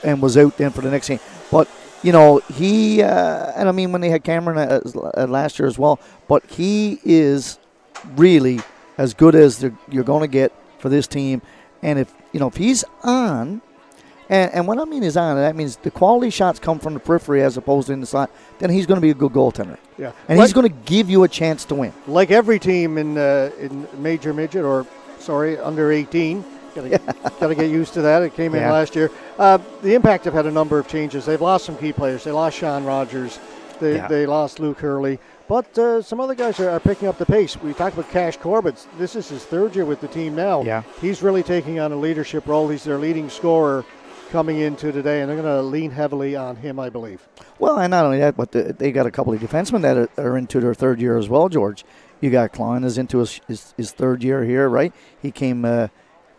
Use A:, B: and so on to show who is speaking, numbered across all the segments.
A: and was out then for the next game. But you know, he and I mean when they had Cameron last year as well. But he is really as good as you're going to get for this team. And if he's on. And what I mean is on, that means the quality shots come from the periphery as opposed to in the slot, then he's going to be a good goaltender.
B: Yeah.
A: And he's going to give you a chance to win.
B: Like every team in major midget, under 18. Got to get used to that. It came in last year. The Impact have had a number of changes. They've lost some key players. They lost Sean Rogers. They lost Luke Hurley. But some other guys are picking up the pace. We talked about Cash Corbett. This is his third year with the team now.
A: Yeah.
B: He's really taking on a leadership role. He's their leading scorer coming into today, and they're going to lean heavily on him, I believe.
A: Well, and not only that, but they got a couple of defensemen that are into their third year as well, George. You got Klein is into his third year here, right? He came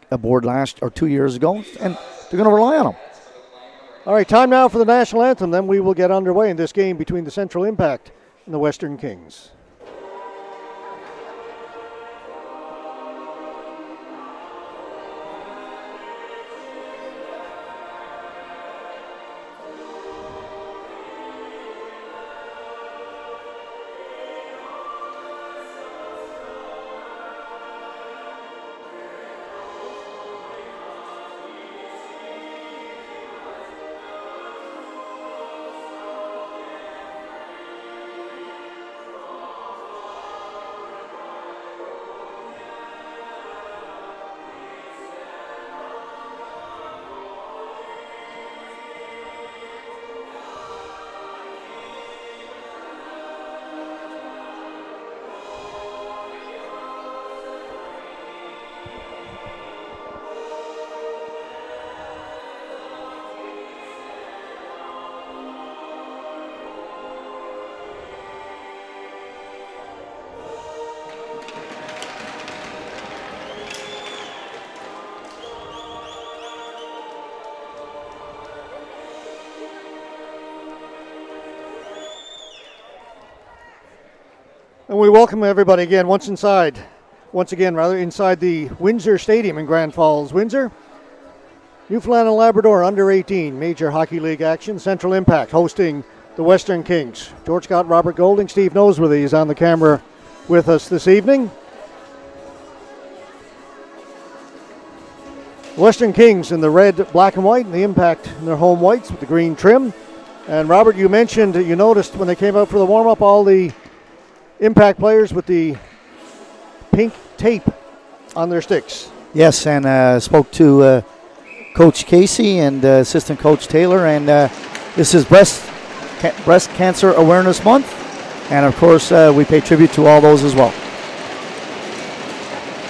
A: aboard 2 years ago, and they're going to rely on him.
B: All right, time now for the national anthem. Then we will get underway in this game between the Central Impact and the Western Kings. And we welcome everybody again inside the Windsor Stadium in Grand Falls, Windsor. Newfoundland and Labrador under 18 Major Hockey League action. Central Impact hosting the Western Kings. George Scott, Robert Golding, Steve Noseworthy is on the camera with us this evening. Western Kings in the red, black, and white, and the Impact in their home whites with the green trim. And Robert, you noticed when they came out for the warm-up, all the Impact players with the pink tape on their sticks.
A: Yes, and spoke to Coach Casey and Assistant Coach Taylor, and this is Breast Cancer Awareness Month, and of course we pay tribute to all those as well.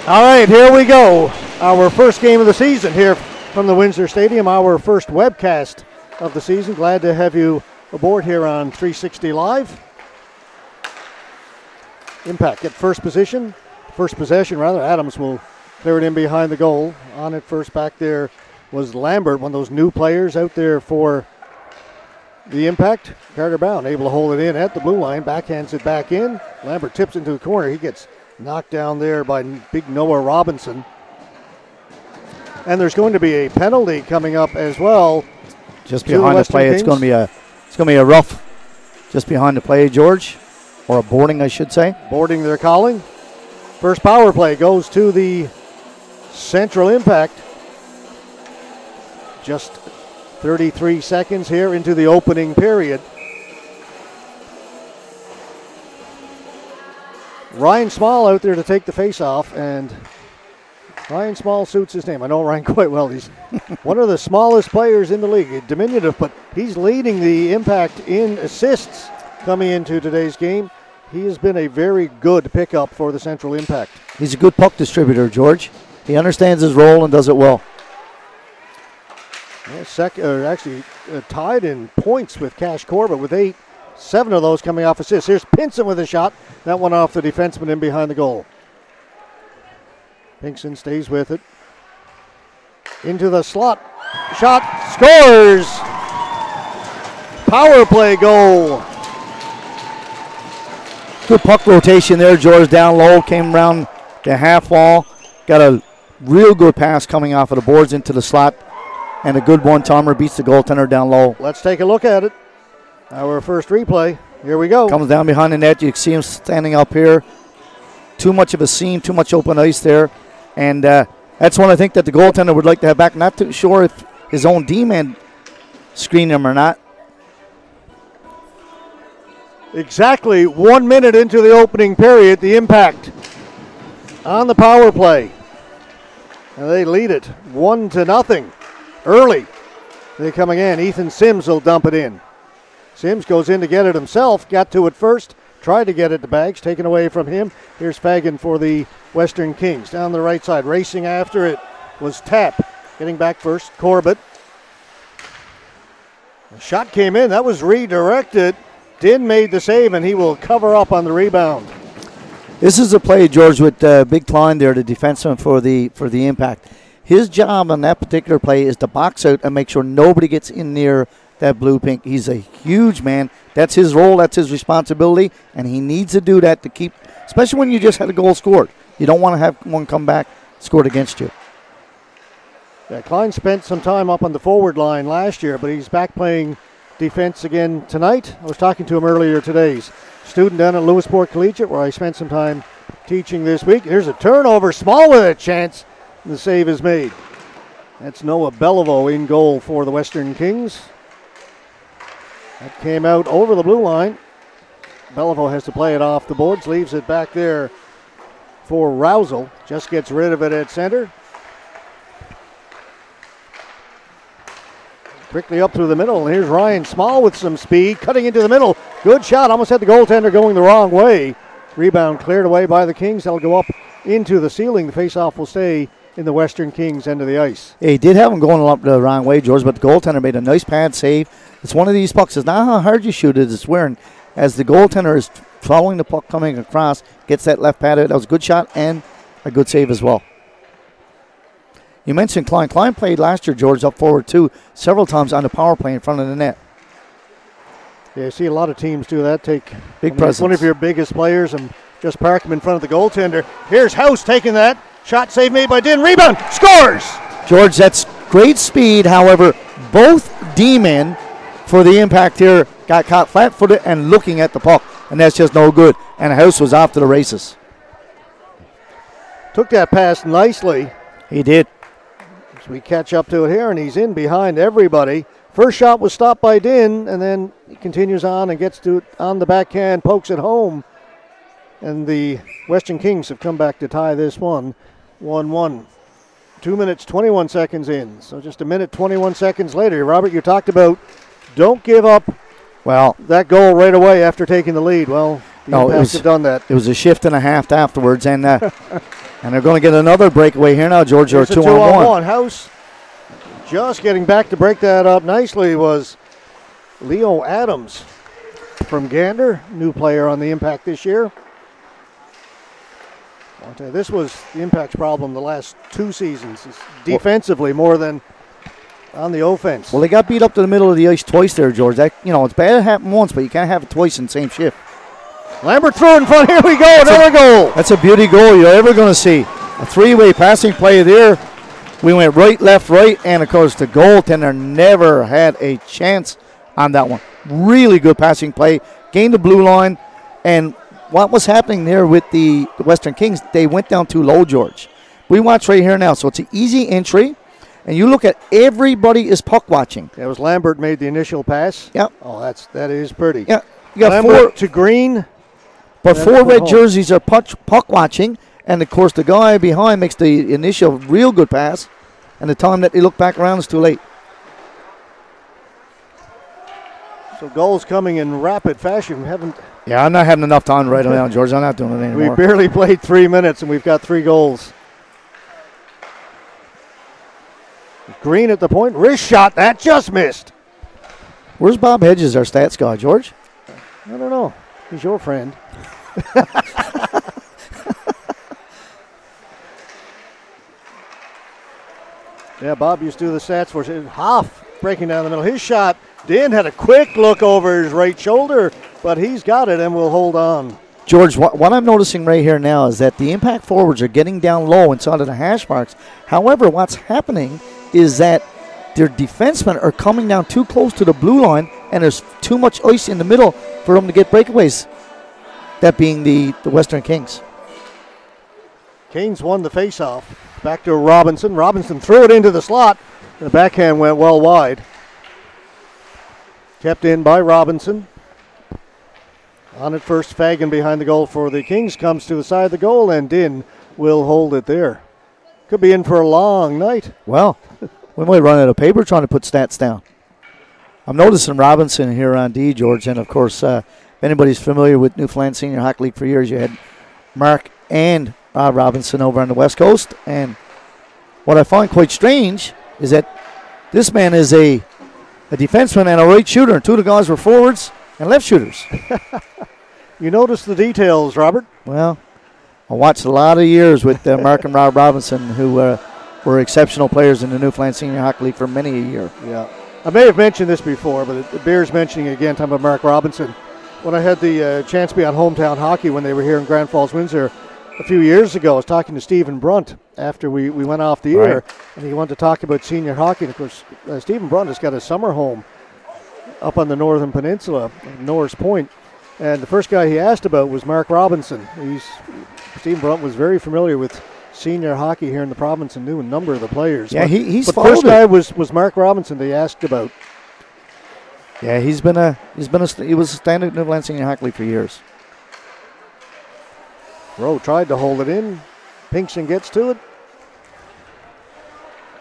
B: All right, here we go. Our first game of the season here from the Windsor Stadium, our first webcast of the season. Glad to have you aboard here on 360 Live. Impact get first possession. Adams will clear it in behind the goal. On it first back there was Lambert, one of those new players out there for the Impact. Carter Brown able to hold it in at the blue line, backhands it back in. Lambert tips into the corner. He gets knocked down there by big Noah Robinson. And there's going to be a penalty coming up as well.
A: Just behind the play, it's going to be a rough just behind the play, George. Or a boarding, I should say.
B: Boarding they're calling. First power play goes to the Central Impact. Just 33 seconds here into the opening period. Ryan Small out there to take the face-off, and Ryan Small suits his name. I know Ryan quite well. He's one of the smallest players in the league, diminutive, but he's leading the Impact in assists coming into today's game. He has been a very good pickup for the Central Impact.
A: He's a good puck distributor, George. He understands his role and does it well.
B: Yeah, tied in points with Cash Corbett with 8. 7 of those coming off assists. Here's Pinson with a shot. That one off the defenseman in behind the goal. Pinson stays with it. Into the slot. Shot. Scores! Power play goal.
A: Good puck rotation there. George down low, came around the half wall. Got a real good pass coming off of the boards into the slot. and a good one-timer beats the goaltender down low.
B: Let's take a look at it. Our first replay. Here we go.
A: Comes down behind the net. You can see him standing up here. Too much of a seam, too much open ice there. And that's one I think that the goaltender would like to have back. Not too sure if his own D-man screened him or not.
B: Exactly 1 minute into the opening period, the Impact on the power play. And they lead it 1-0 early. They come again. Ethan Sims will dump it in. Sims goes in to get it himself. Got to it first. Tried to get it to Bags. Taken away from him. Here's Fagan for the Western Kings. Down the right side. Racing after it was Tapp. Getting back first. Corbett. The shot came in. That was redirected. Din made the save, and he will cover up on the rebound.
A: This is a play, George, with Big Klein there, the defenseman for the Impact. His job on that particular play is to box out and make sure nobody gets in near that blue-pink. He's a huge man. That's his role. That's his responsibility, and he needs to do that to keep, especially when you just had a goal scored. You don't want to have one come back scored against you.
B: Yeah, Klein spent some time up on the forward line last year, but he's back playing defense again tonight. I was talking to him earlier today. He's a student down at Lewisport Collegiate, where I spent some time teaching this week. Here's a turnover. Small with a chance. The save is made. That's Noah Beliveau in goal for the Western Kings. That came out over the blue line. Beliveau has to play it off the boards, leaves it back there for Rousel. Just gets rid of it at center. Quickly up through the middle, and here's Ryan Small with some speed, cutting into the middle. Good shot, almost had the goaltender going the wrong way. Rebound cleared away by the Kings. That'll go up into the ceiling. The faceoff will stay in the Western Kings end of the ice.
A: He did have him going up the wrong way, George, but the goaltender made a nice pad save. It's one of these pucks. It's not how hard you shoot it, it's wearing. As the goaltender is following the puck coming across, gets that left pad out. That was a good shot and a good save as well. You mentioned Klein. Klein played last year, George, up forward too, several times on the power play in front of the net.
B: Yeah, you see a lot of teams do that. Take
A: big presence.
B: One of your biggest players and just park him in front of the goaltender. Here's House taking that. Shot save made by Din. Rebound. Scores!
A: George, that's great speed. However, both D-men for the Impact here got caught flat-footed and looking at the puck, and that's just no good. And House was off to the races.
B: Took that pass nicely.
A: He did.
B: So we catch up to it here, and he's in behind everybody. First shot was stopped by Din, and then he continues on and gets to it on the backhand, pokes it home. And the Western Kings have come back to tie this one 1-1. 2 minutes, 21 seconds in. So just a minute, 21 seconds later. Robert, you talked about don't give up that goal right away after taking the lead. Well, the Impacts have done that.
A: It was a shift and a half afterwards, and and they're going to get another breakaway here now, George. Or 2-on-1.
B: House just getting back to break that up nicely was Leo Adams from Gander, new player on the Impact this year. I'll tell you, this was the Impact's problem the last two seasons, defensively more than on the offense.
A: Well, they got beat up to the middle of the ice twice there, George. That, it's bad it happened once, but you can't have it twice in the same shift.
B: Lambert threw it in front. Here we go, another goal.
A: That's a beauty goal you're ever going to see. A three-way passing play there. We went right, left, right, and, of course, the goaltender never had a chance on that one. Really good passing play. Gained the blue line, and what was happening there with the Western Kings, they went down too low, George. We watch right here now, so it's an easy entry, and you look at everybody is puck watching.
B: That was Lambert made the initial pass.
A: Yep.
B: Oh, that is pretty.
A: Yeah. You got
B: Lambert to Green.
A: But four red jerseys are puck watching, and of course the guy behind makes the initial real good pass, and the time that they look back around is too late.
B: So goals coming in rapid fashion.
A: Yeah, I'm not having enough time to write them down, George. I'm not doing it anymore.
B: We barely played 3 minutes, and we've got 3 goals. Green at the point. Wrist shot. That just missed.
A: Where's Bob Hedges, our stats guy, George?
B: I don't know. He's your friend. Yeah, Bob used to do the stats for us. Hoff breaking down the middle. His shot. Din had a quick look over his right shoulder, but he's got it and will hold on.
A: George, what I'm noticing right here now is that the Impact forwards are getting down low inside of the hash marks. However, what's happening is that their defensemen are coming down too close to the blue line, and there's too much ice in the middle for them to get breakaways. That being the Western Kings.
B: Canes won the faceoff. Back to Robinson. Robinson threw it into the slot. The backhand went well wide. Kept in by Robinson. On at first, Fagan behind the goal for the Kings. Comes to the side of the goal, and Din will hold it there. Could be in for a long night.
A: Well, we might run out of paper trying to put stats down. I'm noticing Robinson here on D, George, and of course, if anybody's familiar with Newfoundland Senior Hockey League for years, you had Mark and Robinson over on the West Coast, and what I find quite strange is that this man is a defenseman and a right shooter, and two of the guys were forwards and left shooters.
B: You notice the details, Robert?
A: Well, I watched a lot of years with Mark and Rob Robinson, who were exceptional players in the Newfoundland Senior Hockey League for many a year.
B: Yeah. I may have mentioned this before, but it bears mentioning again, talking about Mark Robinson. When I had the chance to be on Hometown Hockey when they were here in Grand Falls, Windsor, a few years ago, I was talking to Stephen Brunt after we went off the air, and he wanted to talk about senior hockey. And of course, Stephen Brunt has got a summer home up on the Northern Peninsula, Norris Point. And the first guy he asked about was Mark Robinson. Stephen Brunt was very familiar with senior hockey here in the province and knew a number of the players.
A: Yeah, he's
B: but
A: followed
B: first guy was Mark Robinson they asked about.
A: Yeah, he was a standard in Newfoundland Senior Hockey League for years.
B: Rowe tried to hold it in. Pinkston gets to it.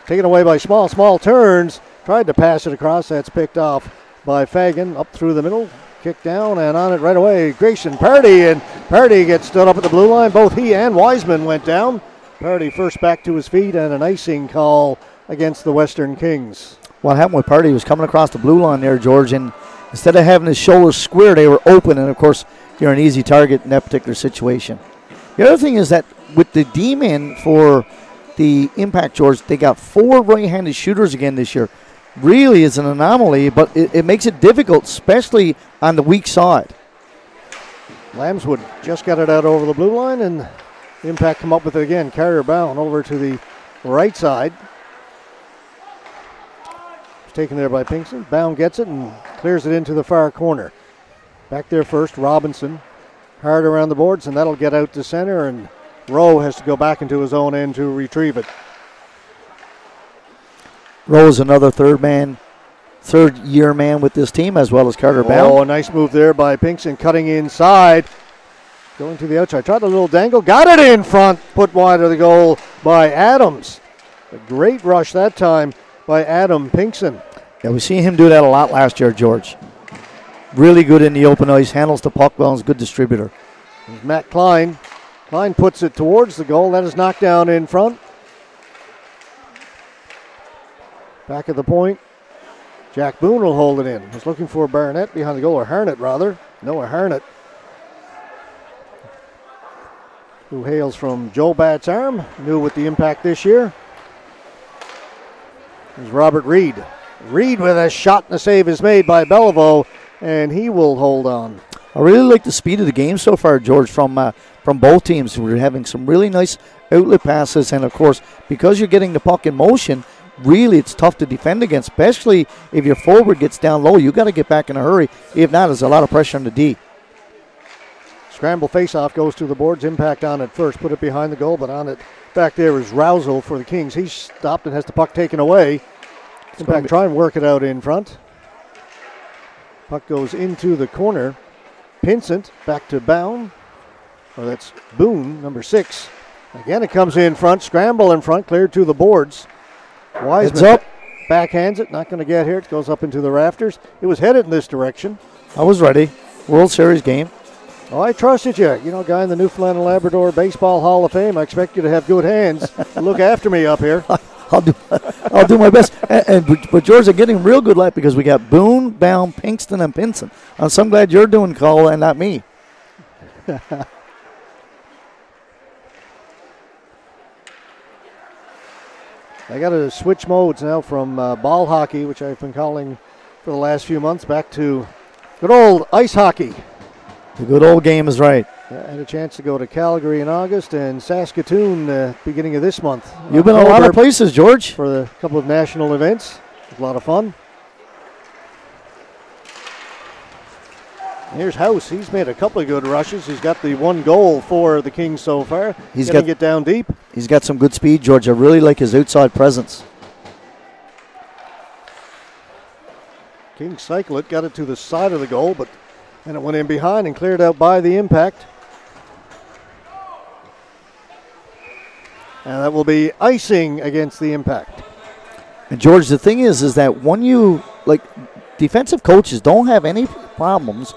B: Taken away by Small turns. Tried to pass it across. That's picked off by Fagan. Up through the middle. Kick down and on it right away. Grayson Pardy, and Pardy gets stood up at the blue line. Both he and Wiseman went down. Pardy first back to his feet, and an icing call against the Western Kings.
A: What happened with Pardy was coming across the blue line there, George, and instead of having his shoulders square, they were open, and of course, you're an easy target in that particular situation. The other thing is that with the D-men for the Impact, George, they got 4 right-handed shooters again this year. Really is an anomaly, but it makes it difficult, especially on the weak side.
B: Lambswood just got it out over the blue line, and Impact come up with it again. Carrier Bound over to the right side. It's taken there by Pinkston. Bound gets it and clears it into the far corner. Back there first, Robinson. Hard around the boards, and that'll get out to center, and Rowe has to go back into his own end to retrieve it.
A: Rowe's another third-year man with this team, as well as Carter Bell.
B: Oh, a nice move there by Pinkston, cutting inside. Going to the outside. Tried a little dangle. Got it in front. Put wide of the goal by Adams. A great rush that time by Adam Pinkston.
A: Yeah, we see him do that a lot last year, George. Really good in the open ice. Handles the puck well and is a good distributor.
B: There's Matt Klein. Klein puts it towards the goal. That is knocked down in front. Back at the point. Jack Boone will hold it in. Was looking for Barnett behind the goal, or Harnett rather. Noah Harnett, who hails from Joe Bat's arm, new with the Impact this year. There's Robert Reed. Reed with a shot, and a save is made by Beliveau, and he will hold on.
A: I really like the speed of the game so far, George, from both teams. We're having some really nice outlet passes, and of course, because you're getting the puck in motion, really it's tough to defend against, especially if your forward gets down low. You got to get back in a hurry. If not, there's a lot of pressure on the D.
B: Scramble faceoff goes to the boards. Impact on it first. Put it behind the goal, but on it back there is Rousel for the Kings. He's stopped and has the puck taken away. Impact try and work it out in front. Puck goes into the corner. Pinsent back to Bound. Oh, that's Boone, number 6. Again, it comes in front. Scramble in front, cleared to the boards. Wiseman
A: up.
B: Backhands it. Not going to get here. It goes up into the rafters. It was headed in this direction.
A: I was ready. World Series game.
B: Oh, I trusted you. You know, guy in the Newfoundland and Labrador Baseball Hall of Fame. I expect you to have good hands. Look after me up here.
A: I'll do my best. But George, I'm getting real good luck because we got Boone, Bound, Pinkston, and Pinson. I'm so glad you're doing call and not me.
B: I got to switch modes now from ball hockey, which I've been calling for the last few months, back to good old ice hockey.
A: The good old game is right.
B: I had a chance to go to Calgary in August and Saskatoon beginning of this month.
A: You've been a lot of places, George.
B: For a couple of national events. a lot of fun. Here's House. He's made a couple of good rushes. He's got the 1 goal for the Kings so far. He's getting it down deep.
A: He's got some good speed, George. I really like his outside presence.
B: Kings cycle it, got it to the side of the goal, but then it went in behind and cleared out by the Impact. And that will be icing against the Impact.
A: And George, the thing is that when you, like, defensive coaches don't have any problems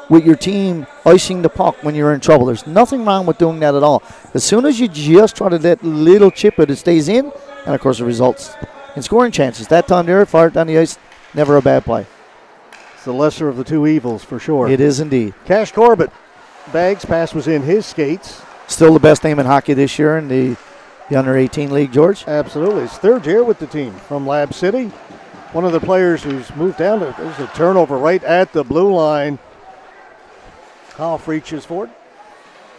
A: with your team icing the puck when you're in trouble. There's nothing wrong with doing that at all. As soon as you just try to let little chip it stays in, and of course it results in scoring chances. That time there, far down the ice, never a bad play.
B: It's the lesser of the two evils for sure.
A: It is indeed.
B: Cash Corbett. Bag's pass was in his skates.
A: Still the best name in hockey this year in the under-18 league, George.
B: Absolutely. His 3rd year with the team from Lab City. One of the players who's moved down. There's a turnover right at the blue line. Hoff reaches for it.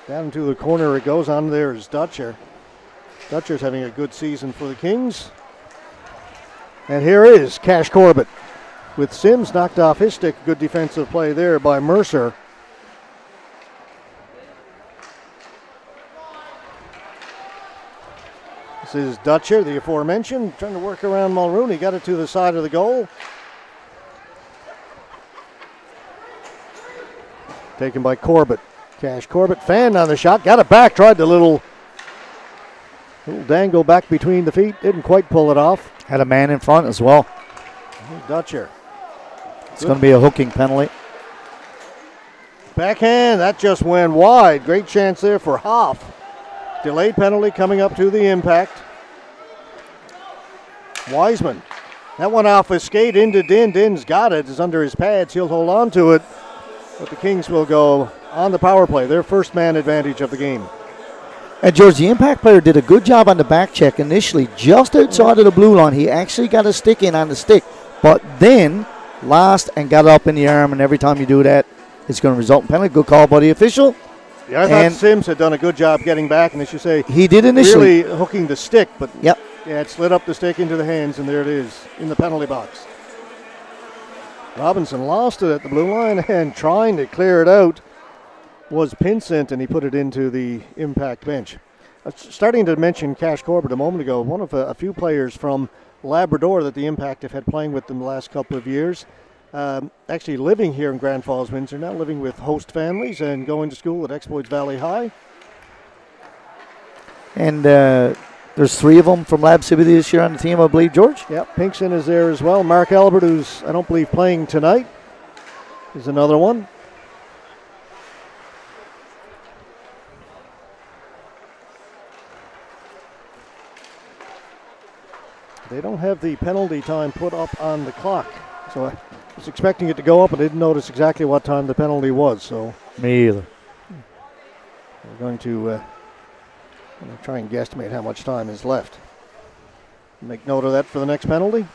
B: Down into the corner it goes. On there is Dutcher. Dutcher's having a good season for the Kings. And here is Cash Corbett. With Sims knocked off his stick. Good defensive play there by Mercer. This is Dutcher, the aforementioned, trying to work around Mulrooney. Got it to the side of the goal. Taken by Corbett. Cash Corbett fanned on the shot. Got it back. Tried the little dangle back between the feet. Didn't quite pull it off.
A: Had a man in front as well.
B: Dutcher.
A: It's going to be a hooking penalty.
B: Backhand. That just went wide. Great chance there for Hoff. Delayed penalty coming up to the Impact. Wiseman. That went off his skate into Din. Din's got it. It's under his pads. He'll hold on to it. But the Kings will go on the power play. Their first man advantage of the game.
A: And George, the Impact player did a good job on the back check initially. Just outside of the blue line, he actually got a stick in on the stick. But then lost and got up in the arm. And every time you do that, it's going to result in penalty. Good call by the official.
B: Yeah, I thought Sims had done a good job getting back, and as you say,
A: he did initially.
B: Really hooking the stick, but
A: yep.
B: Yeah, it slid up the stick into the hands, and there it is in the penalty box. Robinson lost it at the blue line, and trying to clear it out was Pinsent, and he put it into the Impact bench. Starting to mention Cash Corbett a moment ago, one of a few players from Labrador that the Impact have had playing with them the last couple of years. Actually living here in Grand Falls, Windsor, now living with host families and going to school at Exploits Valley High.
A: And there's 3 of them from Lab City this year on the team, I believe, George.
B: Yep, Pinkson is there as well. Mark Albert, who's, I don't believe, playing tonight, is another one. They don't have the penalty time put up on the clock, so I was expecting it to go up, but I didn't notice exactly what time the penalty was. So
A: me either.
B: We're going to try and guesstimate how much time is left. Make note of that for the next penalty.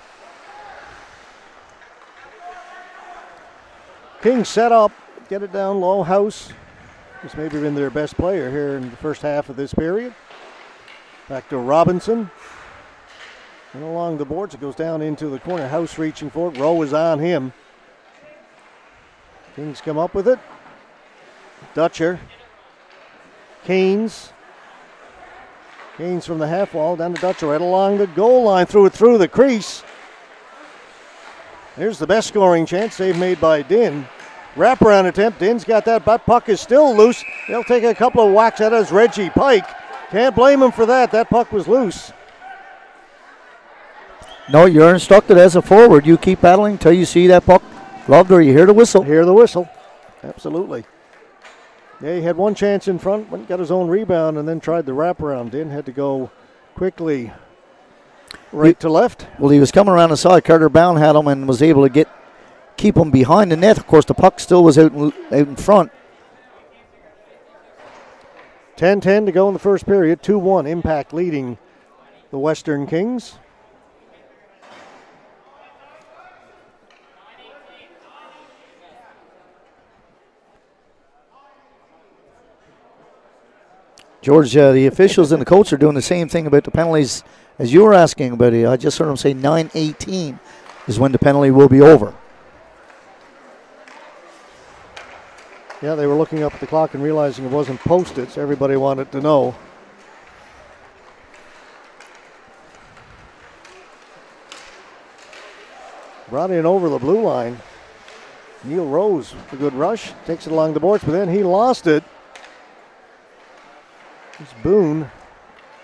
B: Kings set up, get it down low. House has maybe been their best player here in the first half of this period. Back to Robinson. And along the boards, it goes down into the corner. House reaching for it. Rowe is on him. Kings come up with it. Dutcher. Keynes. Keynes from the half wall down to Dutcher right along the goal line. Threw it through the crease. Here's the best scoring chance. Save made by Din. Wraparound attempt. Din's got that, but puck is still loose. They'll take a couple of whacks at us. Reggie Pike. Can't blame him for that. That puck was loose.
A: No, you're instructed as a forward. You keep battling until you see that puck gloved or you hear the whistle.
B: Hear the whistle. Absolutely. Yeah, he had one chance in front, went and got his own rebound, and then tried the wraparound. Din had to go quickly right to left.
A: Well, he was coming around the side. Carter Bound had him and was able to keep him behind the net. Of course, the puck still was out in front.
B: 10-10 to go in the first period. 2-1 Impact leading the Western Kings.
A: George, the officials and the coach are doing the same thing about the penalties as you were asking about it. I just heard them say 9:18 is when the penalty will be over.
B: Yeah, they were looking up at the clock and realizing it wasn't posted, so everybody wanted to know. Brought in over the blue line. Neil Rose, a good rush, takes it along the boards, but then he lost it. It's Boone.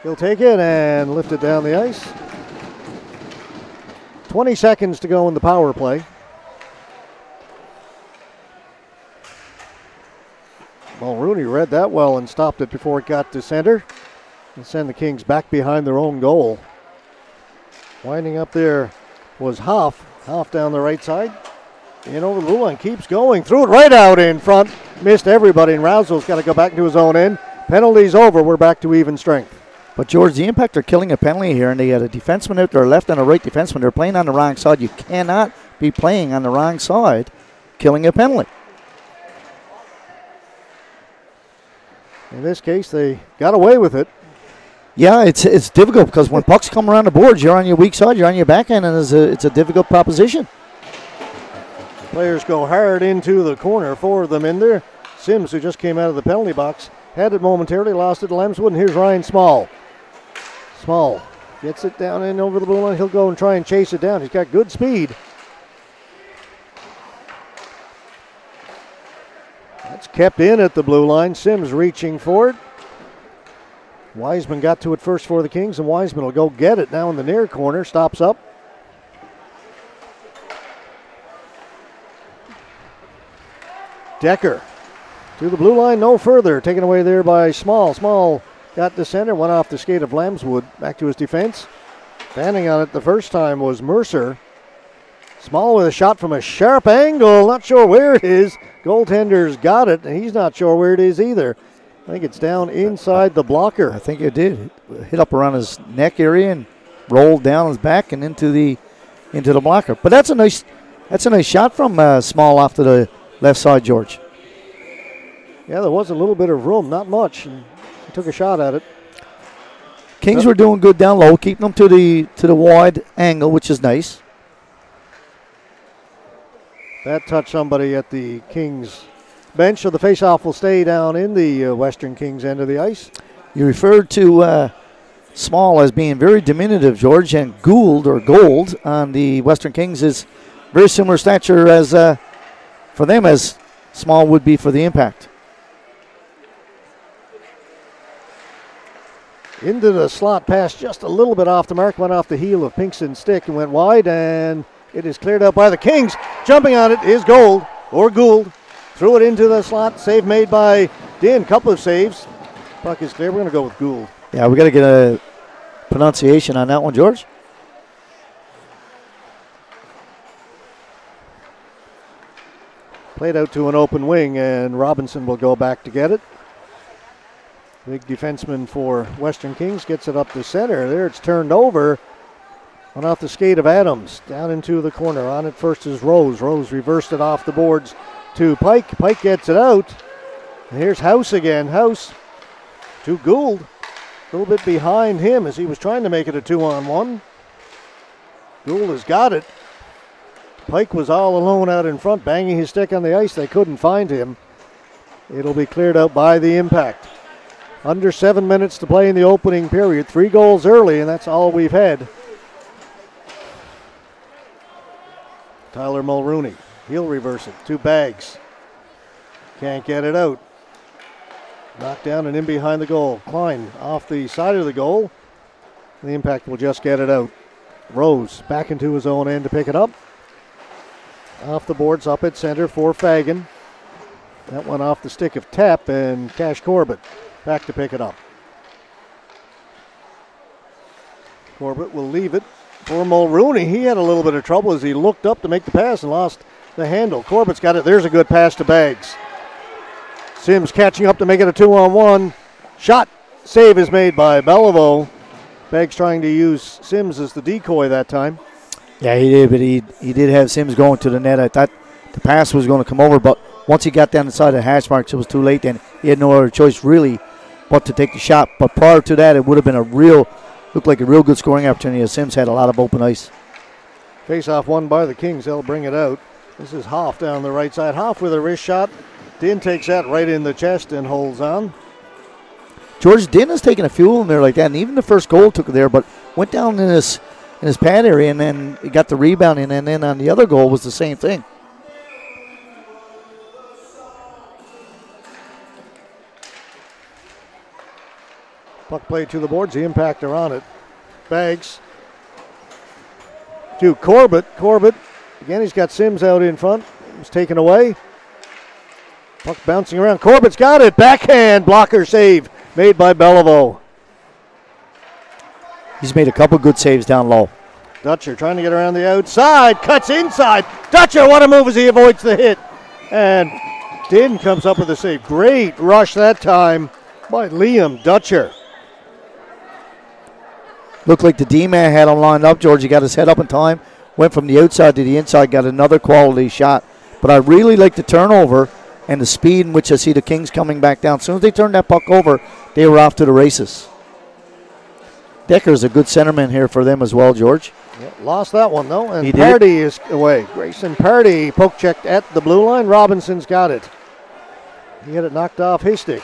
B: He'll take it and lift it down the ice. 20 seconds to go in the power play. Mulrooney read that well and stopped it before it got to center and send the Kings back behind their own goal. Winding up there was Hoff. Hoff down the right side. In over the blue line, keeps going. Threw it right out in front. Missed everybody, and Roussel's got to go back into his own end. Penalty's over. We're back to even strength.
A: But, George, the Impact are killing a penalty here, and they had a defenseman out there, a left and a right defenseman. They're playing on the wrong side. You cannot be playing on the wrong side, killing a penalty.
B: In this case, they got away with it.
A: Yeah, it's difficult because when pucks come around the boards, you're on your weak side, you're on your backhand, and it's a difficult proposition.
B: Players go hard into the corner, four of them in there. Sims, who just came out of the penalty box, had it momentarily, lost it to Lemswood, and here's Ryan Small. Small gets it down in over the blue line. He'll go and try and chase it down. He's got good speed. That's kept in at the blue line. Sims reaching for it. Wiseman got to it first for the Kings, and Wiseman will go get it now in the near corner. Stops up. Decker to the blue line, no further. Taken away there by Small. Small got the center, went off the skate of Lambswood. Back to his defense. Standing on it the first time was Mercer. Small with a shot from a sharp angle. Not sure where it is. Goaltender's got it, and he's not sure where it is either. I think it's down inside the blocker.
A: I think it did. It hit up around his neck area and rolled down his back and into the blocker. But that's a nice shot from Small off to the left side, George.
B: Yeah, there was a little bit of room, not much. And he took a shot at it.
A: Kings were doing good down low, keeping them to the wide angle, which is nice.
B: That touched somebody at the Kings bench, so the faceoff will stay down in the Western Kings end of the ice.
A: You referred to Small as being very diminutive, George, and Gould on the Western Kings is very similar stature as for them as Small would be for the Impact.
B: Into the slot pass, just a little bit off the mark, went off the heel of Pinkston's stick and went wide, and it is cleared out by the Kings. Jumping on it is Gould. Threw it into the slot. Save made by Din. Couple of saves. Puck is clear. We're going to go with Gould.
A: Yeah, we got to get a pronunciation on that one, George.
B: Played out to an open wing, and Robinson will go back to get it. Big defenseman for Western Kings gets it up the center. There it's turned over. Went off the skate of Adams. Down into the corner. On it first is Rose. Rose reversed it off the boards to Pike. Pike gets it out. And here's House again. House to Gould. A little bit behind him as he was trying to make it a 2-on-1. Gould has got it. Pike was all alone out in front, banging his stick on the ice. They couldn't find him. It'll be cleared out by the Impact. Under 7 minutes to play in the opening period. 3 goals early, and that's all we've had. Tyler Mulrooney. He'll reverse it. 2 Bags. Can't get it out. Knocked down and in behind the goal. Klein off the side of the goal. The Impact will just get it out. Rose back into his own end to pick it up. Off the boards, up at center for Fagan. That went off the stick of Tapp, and Cash Corbett back to pick it up. Corbett will leave it for Mulrooney. He had a little bit of trouble as he looked up to make the pass and lost the handle. Corbett's got it. There's a good pass to Bags. Sims catching up to make it a 2-on-1. Shot. Save is made by Beliveau. Bags trying to use Sims as the decoy that time.
A: Yeah, he did, but he did have Sims going to the net. I thought the pass was going to come over, but once he got down the side of the hash marks, it was too late then. He had no other choice really but to take the shot. But prior to that, it would have been looked like a real good scoring opportunity as Sims had a lot of open ice.
B: Face-off won by the Kings. They'll bring it out. This is Hoff down the right side. Hoff with a wrist shot. Din takes that right in the chest and holds on.
A: George, Din has taken a few in there like that, and even the first goal took it there, but went down in his pad area, and then he got the rebound in, and then on the other goal was the same thing.
B: Puck played to the boards. The Impact are on it. Bags to Corbett. Corbett, again, he's got Sims out in front. It was taken away. Puck bouncing around. Corbett's got it. Backhand blocker save made by Beliveau.
A: He's made a couple good saves down low.
B: Dutcher trying to get around the outside. Cuts inside. Dutcher, what a move as he avoids the hit. And Din comes up with a save. Great rush that time by Liam Dutcher.
A: Looked like the D-man had him lined up. George, he got his head up in time. Went from the outside to the inside. Got another quality shot. But I really like the turnover and the speed in which I see the Kings coming back down. As soon as they turned that puck over, they were off to the races. Decker's a good centerman here for them as well, George.
B: Yeah, lost that one, though. And
A: He
B: Pardy is away. Grayson Pardy poke checked at the blue line. Robinson's got it. He had it knocked off his stick.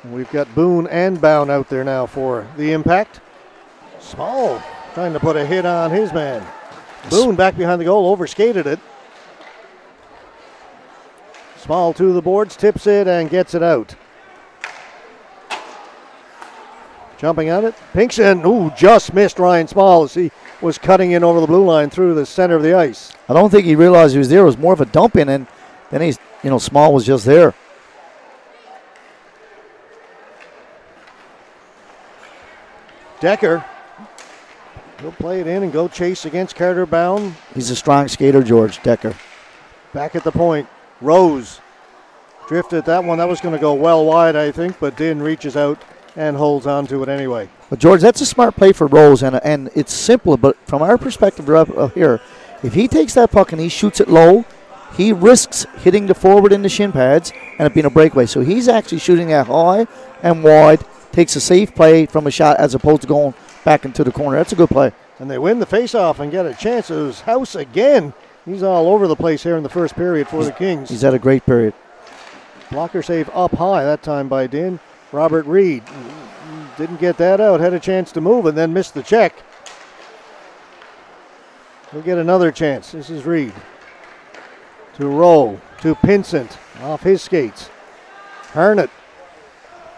B: And we've got Boone and Bound out there now for the Impact. Small trying to put a hit on his man. Boone back behind the goal, overskated it. Small to the boards, tips it and gets it out. Jumping on it. Pinkston, just missed Ryan Small as he was cutting in over the blue line through the center of the ice.
A: I don't think he realized he was there. It was more of a dump in, and then Small was just there.
B: Decker, he'll play it in and go chase against Carter Bound.
A: He's a strong skater, George, Decker.
B: Back at the point, Rose drifted that one. That was going to go well wide, I think, but Din reaches out and holds on to it anyway.
A: But, George, that's a smart play for Rose, and it's simple, but from our perspective up here, if he takes that puck and he shoots it low, he risks hitting the forward in the shin pads and it being a breakaway. So he's actually shooting that high and wide, takes a safe play from a shot as opposed to going back into the corner. That's a good play.
B: And they win the faceoff and get a chance. It was House again. He's all over the place here in the first period for the Kings.
A: He's had a great period.
B: Blocker save up high that time by Din. Robert Reed didn't get that out. Had a chance to move and then missed the check. He'll get another chance. This is Reed. To Rowe. To Pinsent. Off his skates. Harnett.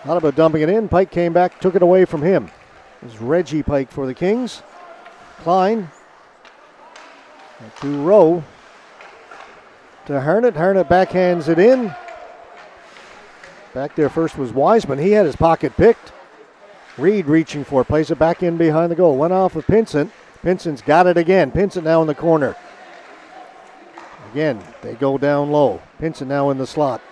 B: Not about dumping it in. Pike came back, took it away from him. It was Reggie Pike for the Kings. Klein. To Rowe. To Harnett. Harnett backhands it in. Back there first was Wiseman. He had his pocket picked. Reed reaching for it. Plays it back in behind the goal. Went off of Pinsent. Pinsent's got it again. Pinsent now in the corner. Again, they go down low. Pinsent now in the slot.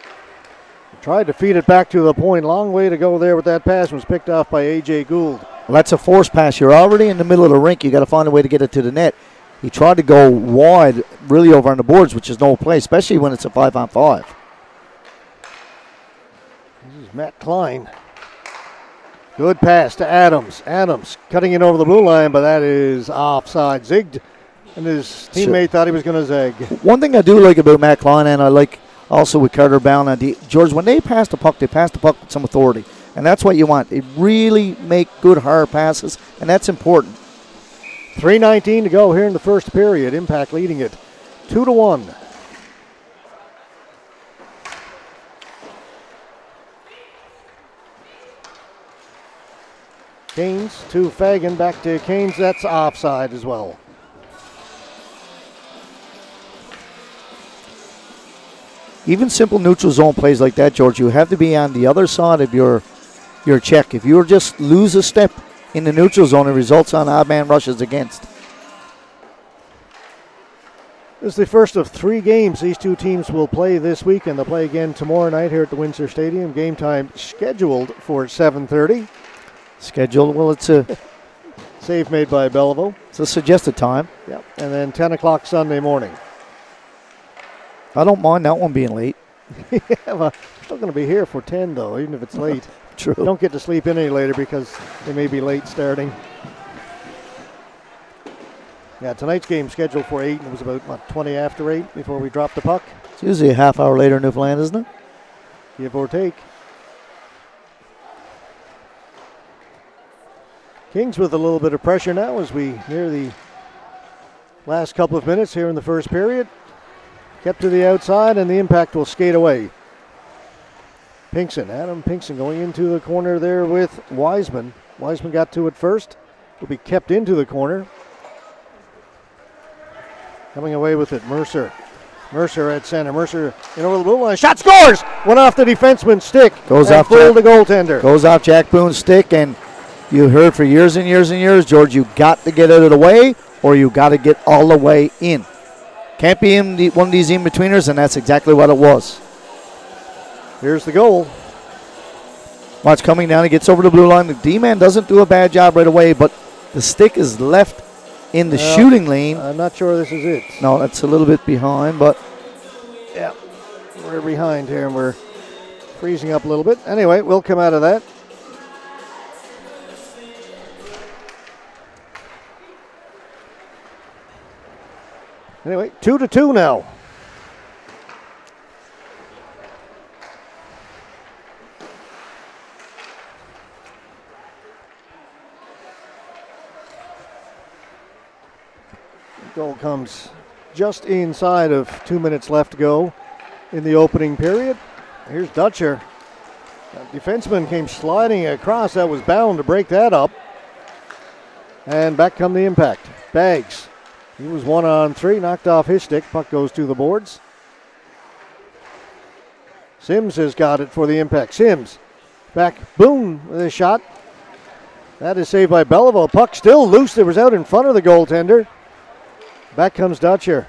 B: Tried to feed it back to the point. Long way to go there with that pass. Was picked off by A.J. Gould.
A: Well, that's a forced pass. You're already in the middle of the rink. You got to find a way to get it to the net. He tried to go wide, really over on the boards, which is no play, especially when it's a 5-on-5.
B: This is Matt Klein. Good pass to Adams. Adams cutting in over the blue line, but that is offside. Zigged, and his teammate thought he was going to zig.
A: One thing I do like about Matt Klein, and I like also with Carter Bound and George, when they pass the puck with some authority. And that's what you want. They really make good hard passes, and that's important.
B: 3:19 to go here in the first period. Impact leading it 2-1. Canes to Fagan, back to Canes. That's offside as well.
A: Even simple neutral zone plays like that, George, you have to be on the other side of your check. If you just lose a step in the neutral zone, it results on odd man rushes against.
B: This is the first of 3 games these two teams will play this week, and they'll play again tomorrow night here at the Windsor Stadium. Game time scheduled for 7:30.
A: Scheduled? Well, it's a
B: save made by Beliveau.
A: It's a suggested time.
B: Yep, and then 10 o'clock Sunday morning.
A: I don't mind that one being late.
B: Yeah, well, I'm still going to be here for 10, though, even if it's late.
A: True.
B: Don't get to sleep in any later because they may be late starting. Yeah, tonight's game scheduled for 8, and it was about, 20 after 8 before we dropped the puck.
A: It's usually a half hour later in Newfoundland, isn't it?
B: Give or take. Kings with a little bit of pressure now as we near the last couple of minutes here in the first period. Kept to the outside, and the Impact will skate away. Pinkson, Adam Pinkson going into the corner there with Wiseman. Wiseman got to it first. Will be kept into the corner. Coming away with it, Mercer. Mercer at center. Mercer in over the blue line. Shot, scores! Went off the defenseman's stick.
A: Goes off
B: the goaltender.
A: Goes off Jack Boone's stick, and you heard for years and years and years, George, you got to get out of the way or you got to get all the way in. Can't be in one of these in-betweeners, and that's exactly what it was.
B: Here's the goal.
A: Watch coming down. He gets over the blue line. The D-man doesn't do a bad job right away, but the stick is left in the shooting lane.
B: I'm not sure this is it.
A: No, that's a little bit behind, but
B: yeah, we're behind here and we're freezing up a little bit. Anyway, we'll come out of that. Anyway, 2-2 now. Goal comes just inside of 2 minutes left to go in the opening period. Here's Dutcher. That defenseman came sliding across. That was bound to break that up. And back come the Impact. Baggs. He was 1-on-3, knocked off his stick. Puck goes to the boards. Sims has got it for the Impact. Sims back. Boone with a shot. That is saved by Belleville. Puck still loose. It was out in front of the goaltender. Back comes Dutcher.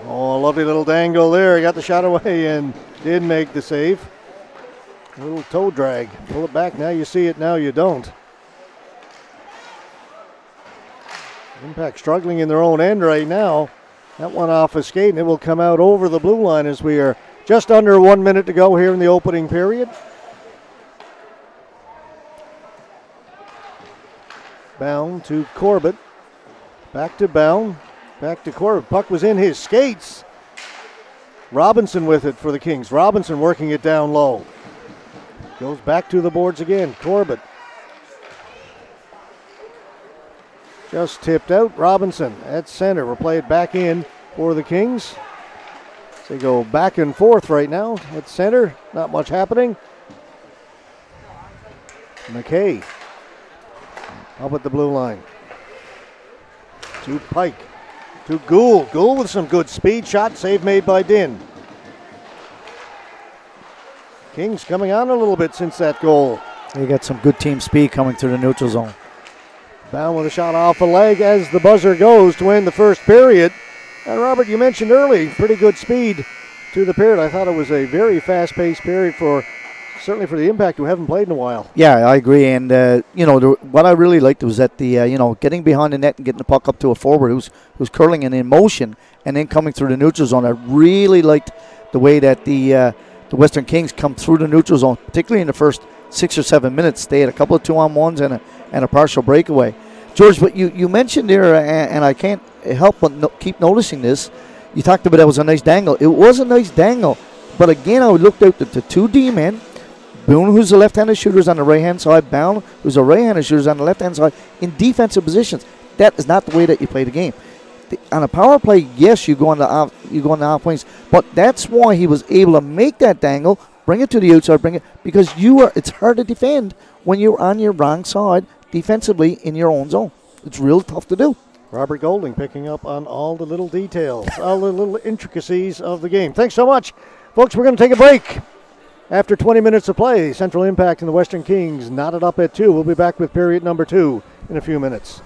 B: Oh, lovely little dangle there. He got the shot away and did make the save. A little toe drag. Pull it back. Now you see it. Now you don't. Impact struggling in their own end right now. That one off a skate, and it will come out over the blue line as we are just under 1 minute to go here in the opening period. Bound to Corbett. Back to Bound. Back to Corbett. Puck was in his skates. Robinson with it for the Kings. Robinson working it down low. Goes back to the boards again. Corbett. Just tipped out. Robinson at center. We'll play it back in for the Kings. They go back and forth right now at center. Not much happening. McKay up at the blue line. To Pike. To Gould. Gould with some good speed. Shot save made by Din. Kings coming on a little bit since that goal.
A: They got some good team speed coming through the neutral zone.
B: Bound with a shot off a leg as the buzzer goes to end the first period. And Robert, you mentioned early, pretty good speed to the period. I thought it was a very fast-paced period certainly for the Impact who haven't played in a while.
A: Yeah, I agree. And, what I really liked was that getting behind the net and getting the puck up to a forward who's curling and in motion and then coming through the neutral zone. I really liked the way that the Western Kings come through the neutral zone, particularly in the first 6 or 7 minutes. They had a couple of 2-on-1s and a partial breakaway. George, what you mentioned there, and I can't help but keep noticing this, you talked about that was a nice dangle. It was a nice dangle, but again, I looked out at the two D-men, Boone, who's the left-handed shooter, on the right-hand side, Bound, who's a right-handed shooter, on the left-hand side, in defensive positions. That is not the way that you play the game. On a power play, yes, you go on the off wings, but that's why he was able to make that dangle, bring it to the outside, because it's hard to defend when you're on your wrong side defensively in your own zone. It's real tough to do.
B: Robert Golding picking up on all the little details, all the little intricacies of the game. Thanks so much. Folks, we're going to take a break. After 20 minutes of play, Central Impact and the Western Kings knotted up at 2. We'll be back with period number 2 in a few minutes.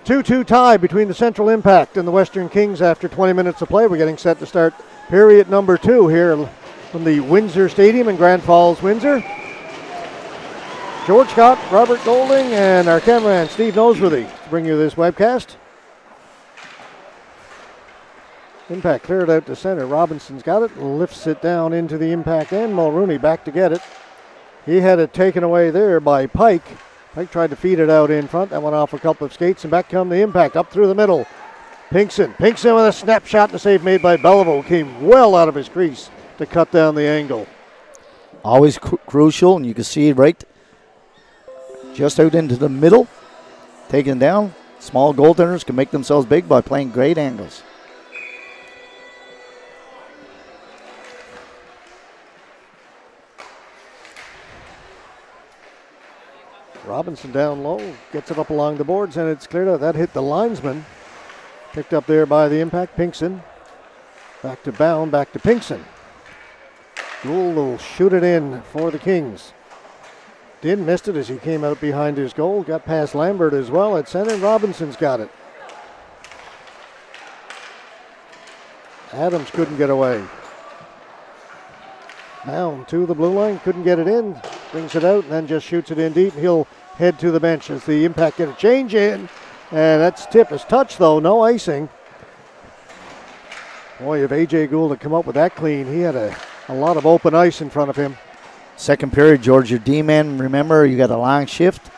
B: 2-2 tie between the Central Impact and the Western Kings after 20 minutes of play. We're getting set to start period number 2 here from the Windsor Stadium in Grand Falls, Windsor. George Scott, Robert Golding, and our cameraman Steve Noseworthy to bring you this webcast. Impact cleared out to center. Robinson's got it, lifts it down into the Impact end. Mulrooney back to get it. He had it taken away there by Pike. Pike tried to feed it out in front. That went off a couple of skates, and back come the Impact up through the middle. Pinkson with a snapshot. The save made by Beliveau came well out of his crease to cut down the angle.
A: Always crucial, and you can see it right just out into the middle. Taken down. Small goaltenders can make themselves big by playing great angles.
B: Robinson down low, gets it up along the boards, and it's cleared out. That hit the linesman. Picked up there by the Impact. Pinkson. Back to Bound, back to Pinkson. Gould will shoot it in for the Kings. Missed it as he came out behind his goal. Got past Lambert as well at center. Robinson's got it. Adams couldn't get away. Down to the blue line, couldn't get it in. Brings it out and then just shoots it in deep. He'll head to the bench as the Impact get a change in. And that's Tippis touch though, no icing. Boy, if A.J. Gould had come up with that clean, he had a lot of open ice in front of him.
A: Second period, George, your D-man, remember, you got a line shift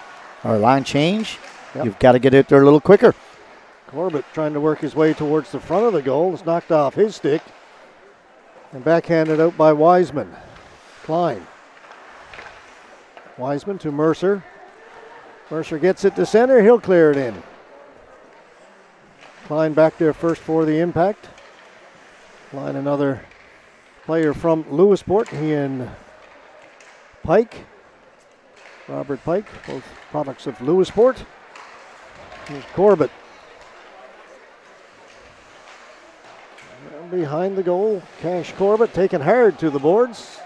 A: or a line change. Yep. You've got to get out there a little quicker.
B: Corbett trying to work his way towards the front of the goal. It's knocked off his stick. And backhanded out by Wiseman. Klein. Wiseman to Mercer. Mercer gets it to center. He'll clear it in. Klein back there first for the Impact. Klein, another player from Lewisport. He and Pike. Robert Pike, both products of Lewisport. Here's Corbett. Behind the goal, Cash Corbett taken hard to the boards.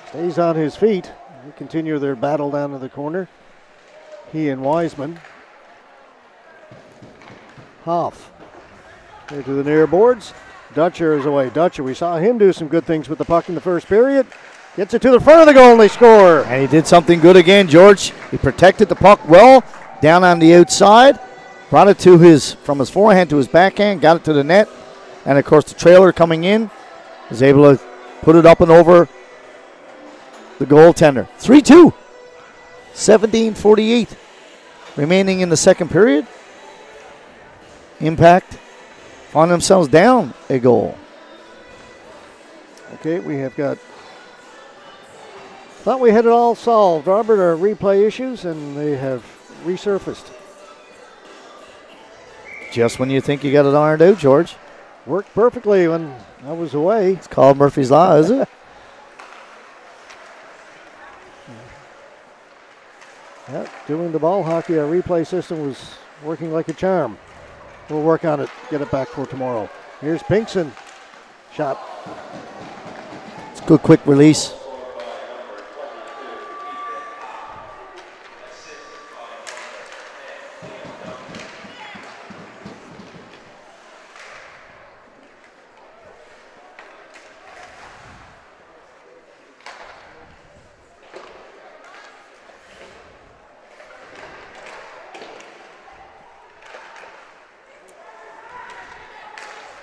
B: Stays on his feet. They continue their battle down to the corner. He and Wiseman. Hoff. Here to the near boards. Dutcher is away. Dutcher, we saw him do some good things with the puck in the first period. Gets it to the front of the goal and they score.
A: And he did something good again, George. He protected the puck well down on the outside. Brought it to from his forehand to his backhand. Got it to the net. And, of course, the trailer coming in was able to put it up and over the goaltender. 3-2. 17:48 remaining in the second period. Impact found themselves down a goal.
B: Okay, we have got... Thought we had it all solved, Robert, our replay issues, and they have resurfaced.
A: Just when you think you got it ironed out, George.
B: Worked perfectly when I was away.
A: It's called Murphy's Law, is it?
B: Yeah, doing the ball hockey, our replay system was working like a charm. We'll work on it, get it back for tomorrow. Here's Pinkson. Shot.
A: It's a good quick release.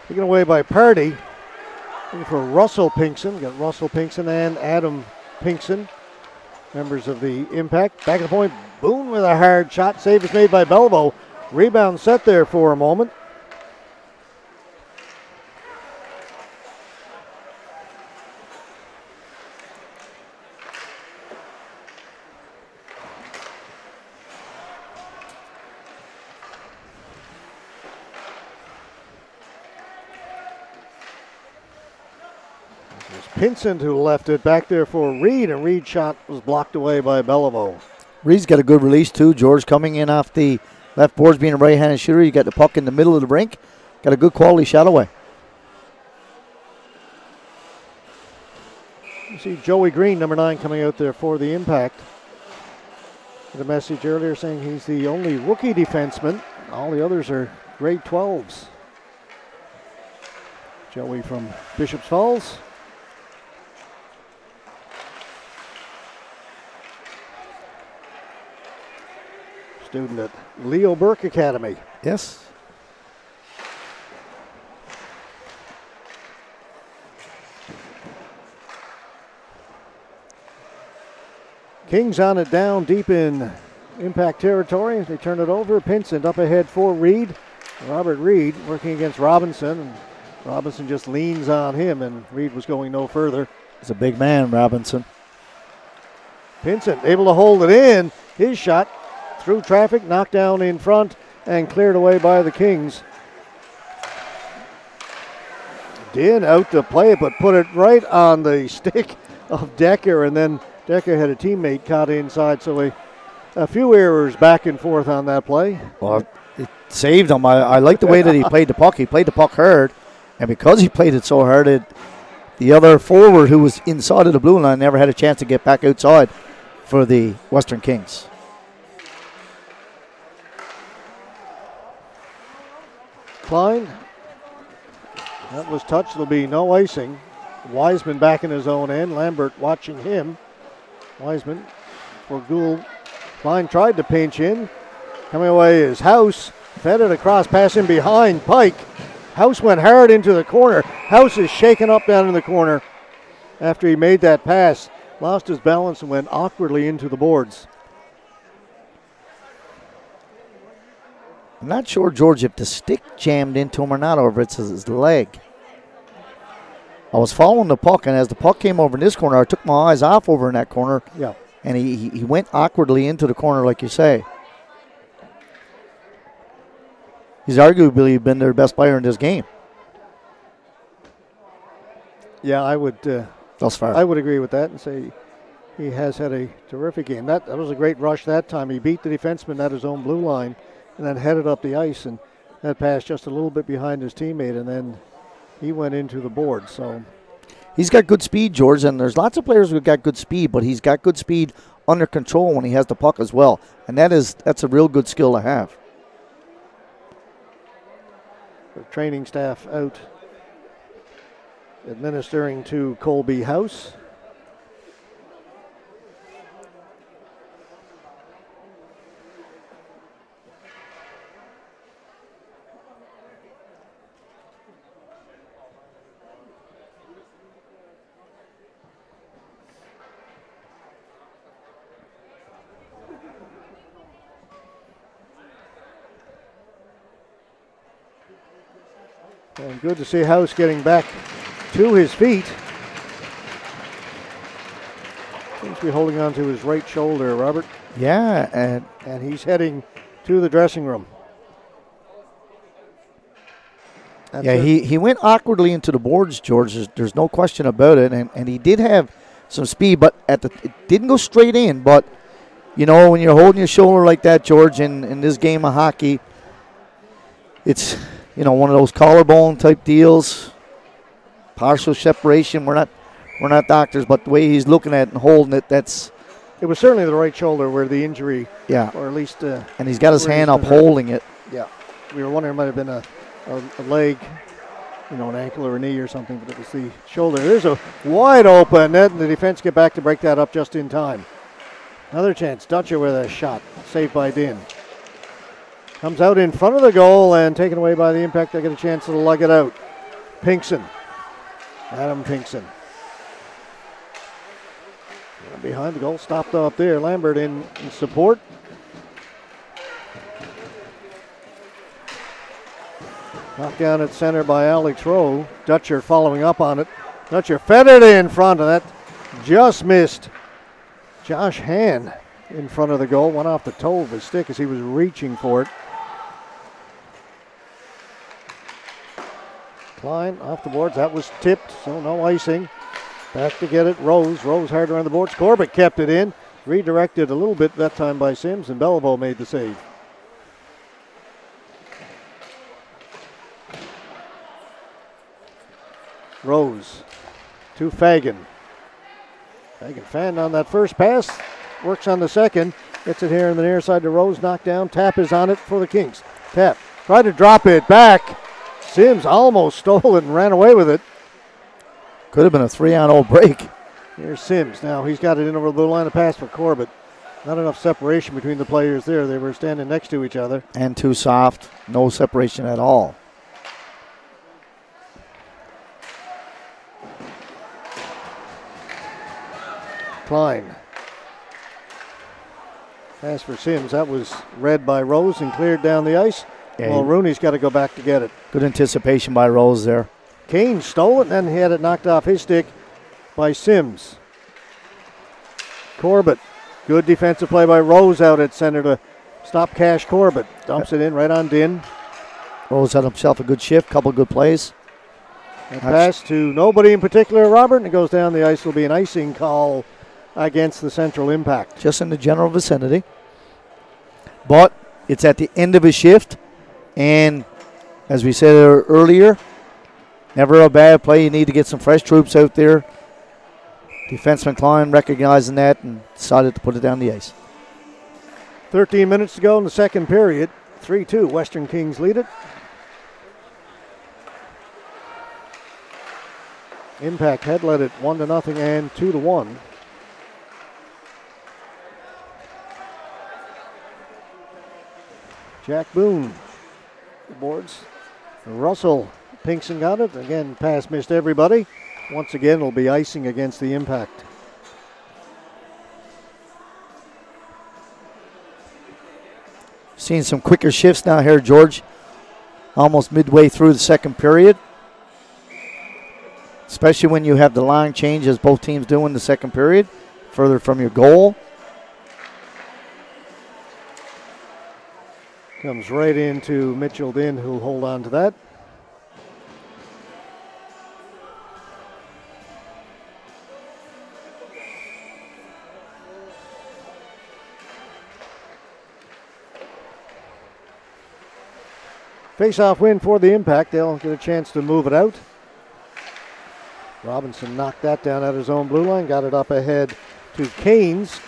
B: Taken away by Pardy. Looking for Russell Pinkson. Got Russell Pinkson and Adam Pinkson, members of the Impact. Back at the point, Boone with a hard shot. Save is made by Beliveau. Rebound set there for a moment. Pinson who left it back there for Reed, and Reed's shot was blocked away by Beliveau.
A: Reed's got a good release too, George, coming in off the left boards, being a right-handed shooter. You got the puck in the middle of the rink. Got a good quality shot away.
B: You see Joey Green, number 9, coming out there for the Impact. The message earlier saying he's the only rookie defenseman All the others are grade 12s. Joey from Bishop's Falls. Student at Leo Burke Academy.
A: Yes.
B: Kings on it down deep in impact territory. They turn it over. Pinsent up ahead for Reed. Robert Reed working against Robinson. And Robinson just leans on him, and Reed was going no further.
A: He's a big man, Robinson.
B: Pinsent able to hold it in. His shot through traffic, knocked down in front, and cleared away by the Kings. Din out to play it, but put it right on the stick of Decker, and then Decker had a teammate caught inside, so a few errors back and forth on that play.
A: Well, it saved him. I like the way that he played the puck. He played the puck hard, and because he played it so hard, the other forward who was inside of the blue line never had a chance to get back outside for the Western Kings.
B: Klein, that was touched. There'll be no icing. Wiseman back in his own end. Lambert watching him. Wiseman for Gould. Klein tried to pinch in. Coming away is House. Fed it across, pass in behind Pike. House went hard into the corner. House is shaken up down in the corner after he made that pass. Lost his balance and went awkwardly into the boards.
A: I'm not sure, George, if the stick jammed into him or not, or if it's his leg. I was following the puck, and as the puck came over in this corner, I took my eyes off over in that corner.
B: Yeah.
A: And he went awkwardly into the corner, like you say. He's arguably been their best player in this game.
B: Yeah, I would.
A: Thus far.
B: I would agree with that and say he has had a terrific game. That was a great rush that time. He beat the defenseman at his own blue line and then headed up the ice, and that pass just a little bit behind his teammate, and then he went into the board. So
A: he's got good speed, George, and there's lots of players who've got good speed, but he's got good speed under control when he has the puck as well, and that's a real good skill to have.
B: The training staff out administering to Colby House. And good to see House getting back to his feet. Seems to be holding on to his right shoulder, Robert.
A: Yeah,
B: and he's heading to the dressing room.
A: He went awkwardly into the boards, George. There's no question about it, and he did have some speed, but it didn't go straight in. But, you know, when you're holding your shoulder like that, George, in this game of hockey, it's, you know, one of those collarbone type deals, partial separation. We're not doctors, but the way he's looking at it and holding it,
B: it was certainly the right shoulder where the injury, or at least,
A: and he's got his hand up holding it.
B: Yeah, we were wondering it might have been a leg, you know, an ankle or a knee or something, but it was the shoulder. There's a wide open net, and the defense get back to break that up just in time. Another chance. Dutcher with a shot, saved by Din. Comes out in front of the goal and taken away by the impact. They get a chance to lug it out. Pinkson. Adam Pinkson. Behind the goal, stopped up there. Lambert in support. Knocked down at center by Alex Rowe. Dutcher following up on it. Dutcher fed it in front, and that just missed Josh Hand in front of the goal. Went off the toe of his stick as he was reaching for it. Klein off the boards. That was tipped, so no icing. Back to get it. Rose hard around the boards. Corbett kept it in. Redirected a little bit that time by Sims, and Beliveau made the save. Rose to Fagan. Fagan fanned on that first pass. Works on the second. Gets it here on the near side to Rose. Knocked down. Tap is on it for the Kings. Tap tried to drop it back. Sims almost stole it and ran away with it.
A: Could have been a 3-on-0 break.
B: Here's Sims. Now he's got it in over the blue line, a pass for Corbett. Not enough separation between the players there. They were standing next to each other.
A: And too soft. No separation at all.
B: Klein. Pass for Sims. That was read by Rose and cleared down the ice.
A: Yeah,
B: well, Rooney's got to go back to get it.
A: Good anticipation by Rose there.
B: Kane stole it, and then he had it knocked off his stick by Sims. Corbett. Good defensive play by Rose out at center to stop Cash Corbett. Dumps it in right on Din.
A: Rose had himself a good shift, couple good plays.
B: And pass to nobody in particular, Robert, and it goes down the ice. Will be an icing call against the Central Impact.
A: Just in the general vicinity. But it's at the end of his shift. And as we said earlier, never a bad play. You need to get some fresh troops out there. Defenseman Klein recognizing that and decided to put it down the ice.
B: 13 minutes to go in the second period. 3-2, Western Kings lead it. Impact had led it 1-0 and 2-1. Jack Boone, the boards. Russell Pinkson got it. Again, pass missed everybody. Once again, it'll be icing against the Impact.
A: Seeing some quicker shifts now here, George. Almost midway through the second period. Especially when you have the line change as both teams do in the second period. Further from your goal.
B: Comes right into Mitchell Din, who'll hold on to that. Face-off win for the Impact. They'll get a chance to move it out. Robinson knocked that down at his own blue line. Got it up ahead to Canes.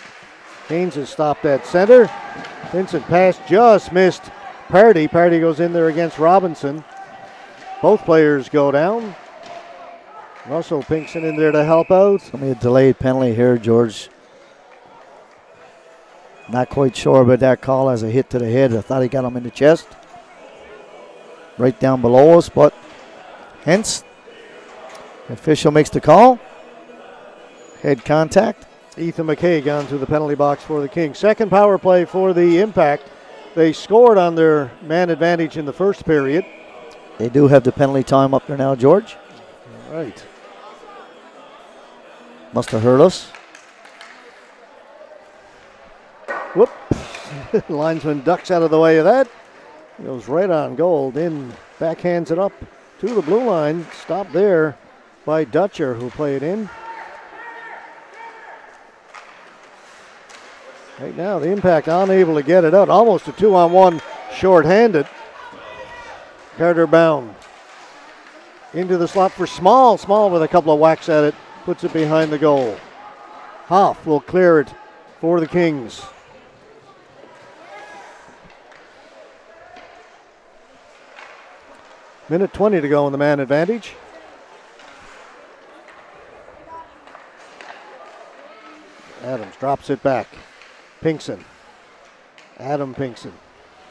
B: Canes has stopped at center. Vincent pass just missed Pardy. Pardy goes in there against Robinson. Both players go down. Russell Pinkson in there to help out.
A: It's going to be a delayed penalty here, George. Not quite sure about that call as a hit to the head. I thought he got him in the chest. Right down below us, but hence, the official makes the call. Head contact.
B: Ethan McKay gone to the penalty box for the Kings. Second power play for the Impact. They scored on their man advantage in the first period.
A: They do have the penalty time up there now, George.
B: All right.
A: Must have hurt us.
B: Whoop. Linesman ducks out of the way of that. Goes right on goal. Then backhands it up to the blue line. Stopped there by Dutcher, who played in. Right now, the Impact unable to get it out. Almost a 2-on-1 shorthanded. Carter Bound into the slot for Small. Small with a couple of whacks at it. Puts it behind the goal. Hoff will clear it for the Kings. Minute 20 to go in the man advantage. Adams drops it back. Pinkson. Adam Pinkson.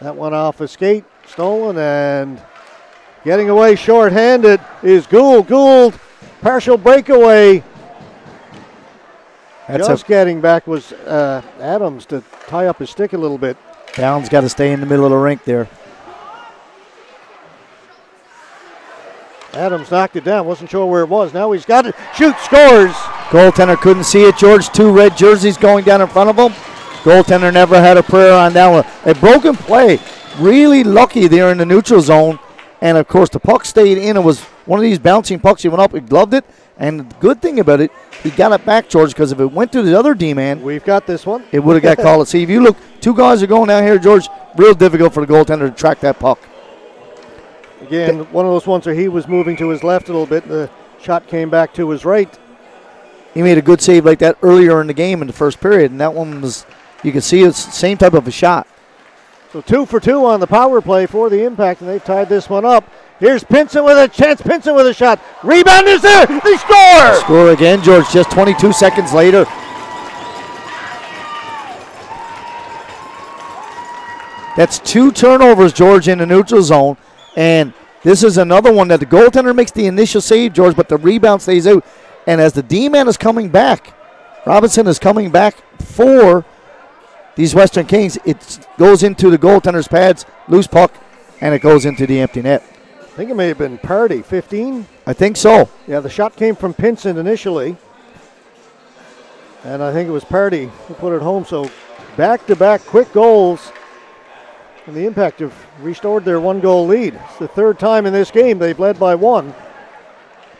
B: That one off a skate. Stolen and getting away short-handed is Gould. Gould, partial breakaway. Just getting back was Adams to tie up his stick a little bit.
A: Bound's got to stay in the middle of the rink there.
B: Adams knocked it down. Wasn't sure where it was. Now he's got it. Shoot, scores.
A: Goaltender couldn't see it, George. Two red jerseys going down in front of him. Goaltender never had a prayer on that one. A broken play. Really lucky there in the neutral zone. And, of course, the puck stayed in. It was one of these bouncing pucks. He went up. He gloved it. And the good thing about it, he got it back, George, because if it went to the other D-man,
B: we've got this one.
A: It would have got called. See, if you look, two guys are going down here, George. Real difficult for the goaltender to track that puck.
B: Again, one of those ones where he was moving to his left a little bit. The shot came back to his right.
A: He made a good save like that earlier in the game in the first period, and that one was, you could see it's the same type of a shot.
B: So 2 for 2 on the power play for the Impact, and they've tied this one up. Here's Pinson with a chance. Pinson with a shot. Rebound is there. They score.
A: Score again, George, just 22 seconds later. That's 2 turnovers, George, in the neutral zone. And this is another one that the goaltender makes the initial save, George, but the rebound stays out. And as the D-man is coming back, Robinson is coming back for these Western Kings. It goes into the goaltender's pads, loose puck, and it goes into the empty net.
B: I think it may have been Pardy, 15.
A: I think so.
B: Yeah, the shot came from Pinson initially. And I think it was Pardy who put it home. So back-to-back quick goals. And the Impact have restored their 1-goal lead. It's the 3rd time in this game they've led by 1.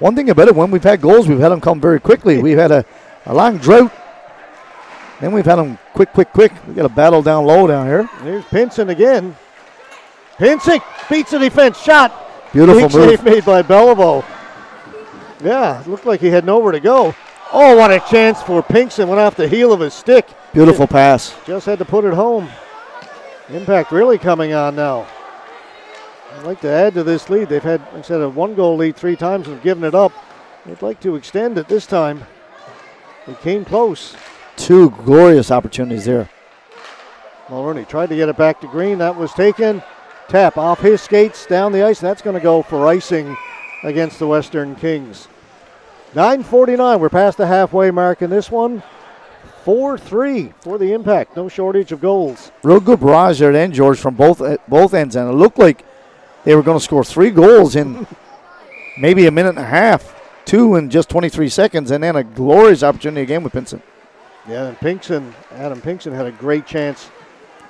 A: One thing about it, when we've had goals, we've had them come very quickly. We've had a long drought. Then we've had them quick. We've got a battle down low down here.
B: Here's Pinson again. Pinson beats the defense. Shot.
A: Beautiful
B: Big
A: move.
B: save made by Beliveau. Yeah, it looked like he had nowhere to go. Oh, what a chance for Pinson. Went off the heel of his stick.
A: Beautiful pass.
B: Just had to put it home. Impact really coming on now. I'd like to add to this lead. They've had, instead of 1-goal lead 3 times and given it up, they'd like to extend it this time. They came close.
A: 2 glorious opportunities there.
B: Mulroney tried to get it back to Green. That was taken. Tap off his skates down the ice. That's going to go for icing against the Western Kings. 9:49. We're past the halfway mark in this one. 4-3 for the Impact. No shortage of goals.
A: Real good barrage there then, George, from both ends. And it looked like they were going to score 3 goals in maybe a minute and a half. 2 in just 23 seconds. And then a glorious opportunity again with Pinson.
B: Yeah, and Adam Pinson had a great chance.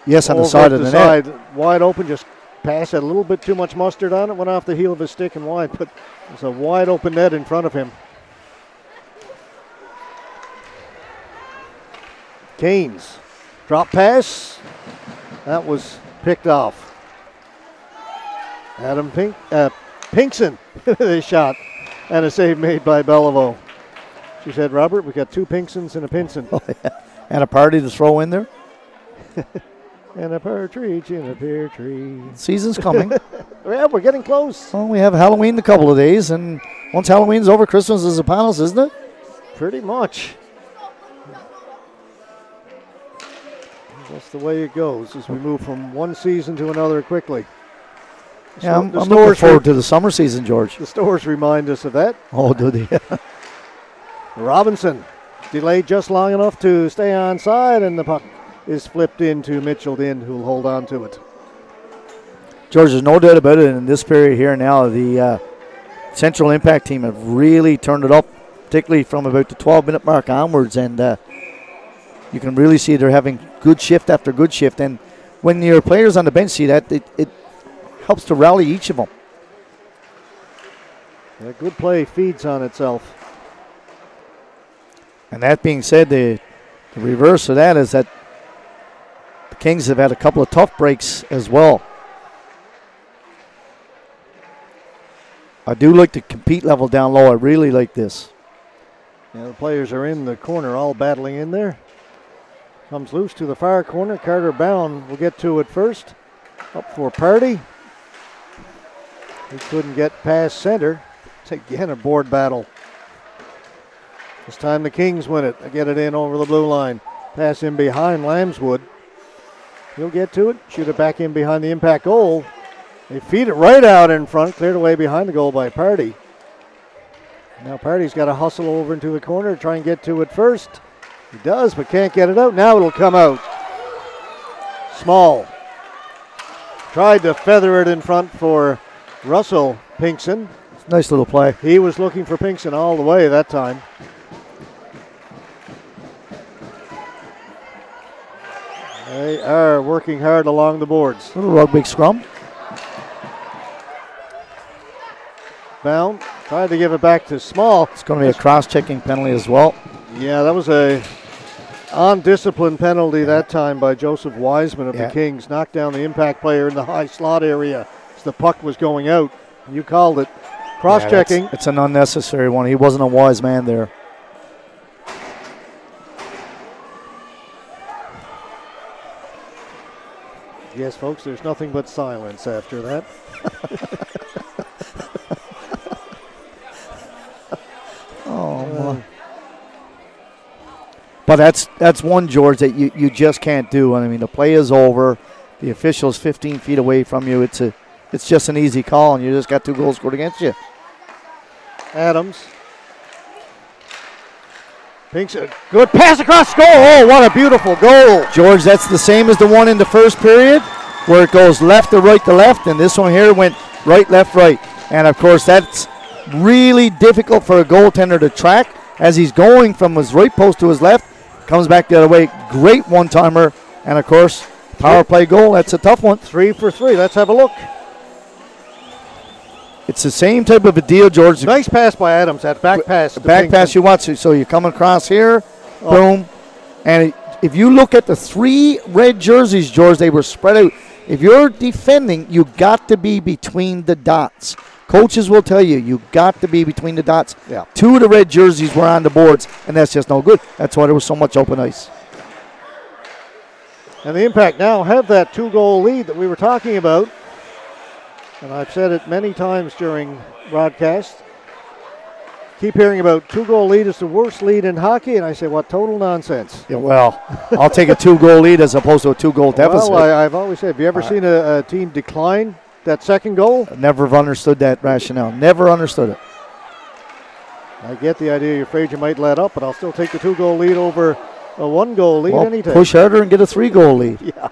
A: Yes, on the side of the net.
B: Wide open, just pass had a little bit too much mustard on it. Went off the heel of his stick and wide. But there's a wide open net in front of him. Canes, drop pass. That was picked off. Adam Pinson, they shot, and a save made by Beliveau. She said, Robert, we got 2 Pinsons and a Pinson.
A: Oh, yeah. And a party to throw in there.
B: And a partridge in a pear tree.
A: Season's coming.
B: Yeah, we're getting close.
A: Well, we have Halloween in a couple of days, and once Halloween's over, Christmas is upon us, isn't it?
B: Pretty much. That's the way it goes as we move from one season to another quickly.
A: Yeah, I'm looking forward to the summer season, George.
B: The stores remind us of that.
A: Oh, do they?
B: Robinson delayed just long enough to stay on side, and the puck is flipped into Mitchell Din, who'll hold on to it.
A: George, there's no doubt about it. In this period here now, the Central Impact team have really turned it up, particularly from about the 12-minute mark onwards, and you can really see they're having good shift after good shift. And when your players on the bench see that, it helps to rally each of them.
B: Yeah, good play feeds on itself.
A: And that being said, the reverse of that is that the Kings have had a couple of tough breaks as well. I do like the compete level down low. I really like this.
B: Yeah, the players are in the corner, all battling in there. Comes loose to the far corner. Carter Bound will get to it first. Up for Pardy. He couldn't get past center. It's again a board battle. This time the Kings win it. They get it in over the blue line. Pass in behind Lambswood. He'll get to it. Shoot it back in behind the Impact goal. They feed it right out in front. Cleared away behind the goal by Pardy. Now Pardy's got to hustle over into the corner to try and get to it first. He does, but can't get it out. Now it'll come out. Small. Tried to feather it in front for Russell Pinkson.
A: Nice little play.
B: He was looking for Pinkson all the way that time. They are working hard along the boards.
A: Little rugby scrum.
B: Bound. Tried to give it back to Small.
A: It's going to be a cross-checking penalty as well.
B: Yeah, that was a on-discipline penalty that time by Joseph Wiseman of the Kings. Knocked down the Impact player in the high slot area as the puck was going out. You called it. Cross-checking.
A: It's an unnecessary one. He wasn't a wise man there.
B: Yes, folks, there's nothing but silence after that.
A: Oh, but that's one, George, that you just can't do. I mean, the play is over. The official's 15 feet away from you. It's just an easy call, and you just got 2 goals scored against you.
B: Adams. Pinkston, good pass across goal. Oh, what a beautiful goal.
A: George, that's the same as the one in the first period, where it goes left to right to left, and this one here went right, left, right. And, of course, that's really difficult for a goaltender to track as he's going from his right post to his left, comes back the other way. Great one-timer, and, of course, power play goal. That's a tough one.
B: 3 for 3. Let's have a look.
A: It's the same type of a deal, George.
B: Nice pass by Adams. That back pass.
A: Back pass you want to. So you're coming across here, boom. And if you look at the 3 red jerseys, George, they were spread out. If you're defending, you got to be between the dots. Coaches will tell you got to be between the dots.
B: Yeah.
A: 2 of the red jerseys were on the boards, and that's just no good. That's why there was so much open ice.
B: And the Impact now have that 2-goal lead that we were talking about. And I've said it many times during broadcast. Keep hearing about 2-goal lead is the worst lead in hockey, and I say, what total nonsense.
A: Yeah, well, I'll take a 2-goal lead as opposed to a 2-goal deficit.
B: Well, I've always said, have you ever seen a team decline that second goal?
A: Never have understood that rationale. Never understood it.
B: I get the idea you're afraid you might let up, but I'll still take the 2-goal lead over a 1-goal lead anytime.
A: Push harder and get a 3-goal lead.
B: Yeah.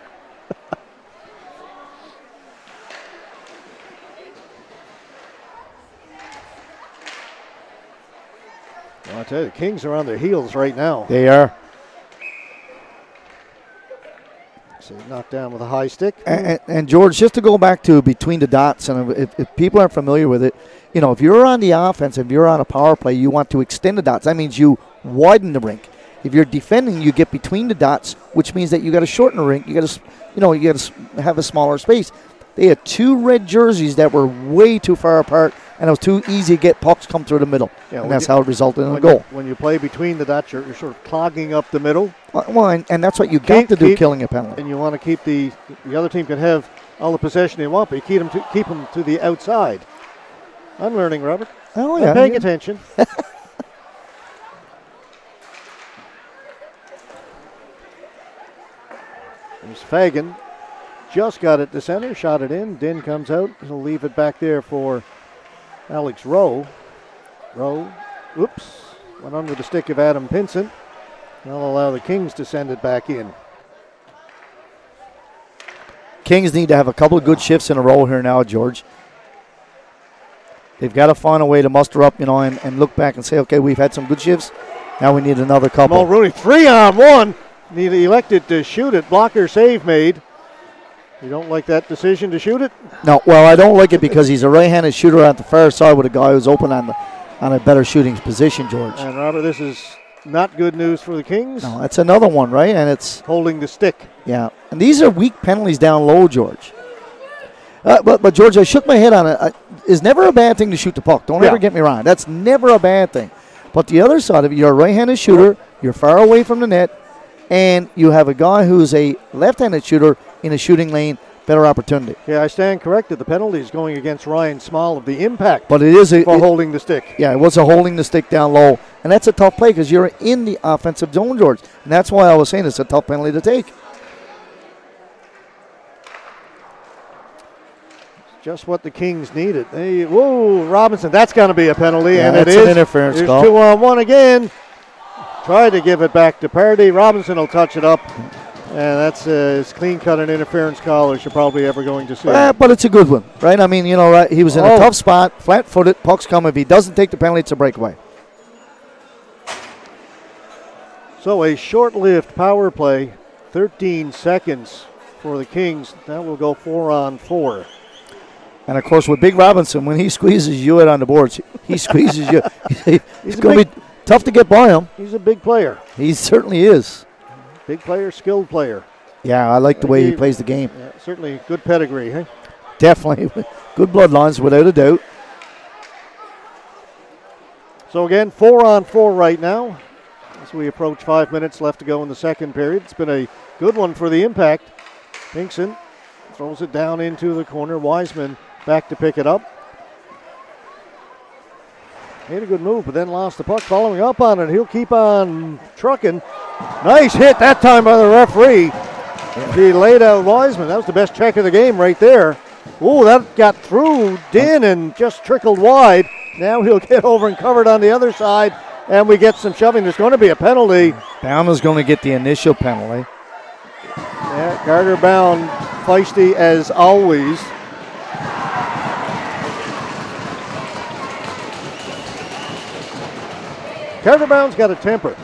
B: I'll tell you, the Kings are on their heels right now.
A: They are.
B: So knocked down with a high stick.
A: And George, just to go back to between the dots, and if people aren't familiar with it, if you're on the offense, if you're on a power play, you want to extend the dots. That means you widen the rink. If you're defending, you get between the dots, which means that you got to shorten the rink. You got to have a smaller space. They had 2 red jerseys that were way too far apart, and it was too easy to get pucks come through the middle. Yeah, and that's how it resulted in a goal.
B: When you play between the dots, you're sort of clogging up the middle.
A: Well, and that's what you got to do, killing a penalty.
B: And you want to keep the other team can have all the possession they want, but you keep them to the outside. I'm learning, Robert.
A: Oh, yeah.
B: I'm paying attention. There's Fagan. Just got it to center, shot it in. Din comes out. He'll leave it back there for Alex Rowe. Rowe, whoops, went under the stick of Adam Pinson. They'll allow the Kings to send it back in.
A: Kings need to have a couple of good shifts in a row here now, George. They've got to find a way to muster up, and look back and say, okay, we've had some good shifts. Now we need another couple.
B: Mulrooney, 3-on-1. He elected to shoot it. Blocker save made. You don't like that decision to shoot it?
A: No, well, I don't like it because he's a right-handed shooter at the far side with a guy who's open on a better shooting position, George.
B: And Robert, this is not good news for the Kings.
A: No, that's another one, right? And it's
B: holding the stick.
A: Yeah, and these are weak penalties down low, George. But George, I shook my head on it. It's never a bad thing to shoot the puck. Don't ever get me wrong. That's never a bad thing. But the other side of it, you're a right-handed shooter. You're far away from the net, and you have a guy who's a left-handed shooter in a shooting lane. Better opportunity.
B: Yeah, I stand corrected. The penalty is going against Ryan Small of the Impact.
A: But it is
B: for holding the stick.
A: Yeah, it was a holding the stick down low, and that's a tough play because you're in the offensive zone, George, and that's why I was saying it's a tough penalty to take.
B: Just what the Kings needed. Whoa, Robinson, that's going to be a penalty,
A: yeah,
B: and it is.
A: An interference
B: There's
A: call.
B: 2-on-1 again. Tried to give it back to Pardy. Robinson will touch it up. And that's as clean-cut an interference call as you're probably ever going to see.
A: But it's a good one, right? I mean, right, he was in a tough spot, flat-footed, puck's come. If he doesn't take the penalty, it's a breakaway.
B: So a short-lived power play, 13 seconds for the Kings. That will go 4-on-4.
A: And, of course, with Big Robinson, when he squeezes you out on the boards, he squeezes you. It's going to be tough to get by him.
B: He's a big player.
A: He certainly is.
B: Big player, skilled player.
A: Yeah, I like the way he plays the game.
B: Yeah, certainly good pedigree, huh?
A: Definitely. Good bloodlines, without a doubt.
B: So again, 4-on-4 right now as we approach 5 minutes left to go in the second period. It's been a good one for the Impact. Pinkston throws it down into the corner. Wiseman back to pick it up. Made a good move, but then lost the puck. Following up on it, he'll keep on trucking. Nice hit that time by the referee. He laid out Wiseman. That was the best check of the game right there. Oh, that got through Din and just trickled wide. Now he'll get over and covered on the other side, and we get some shoving. There's going to be a penalty.
A: Bound is going to get the initial penalty.
B: Yeah, Carter Bound, feisty as always. Carter Bound's got a temper.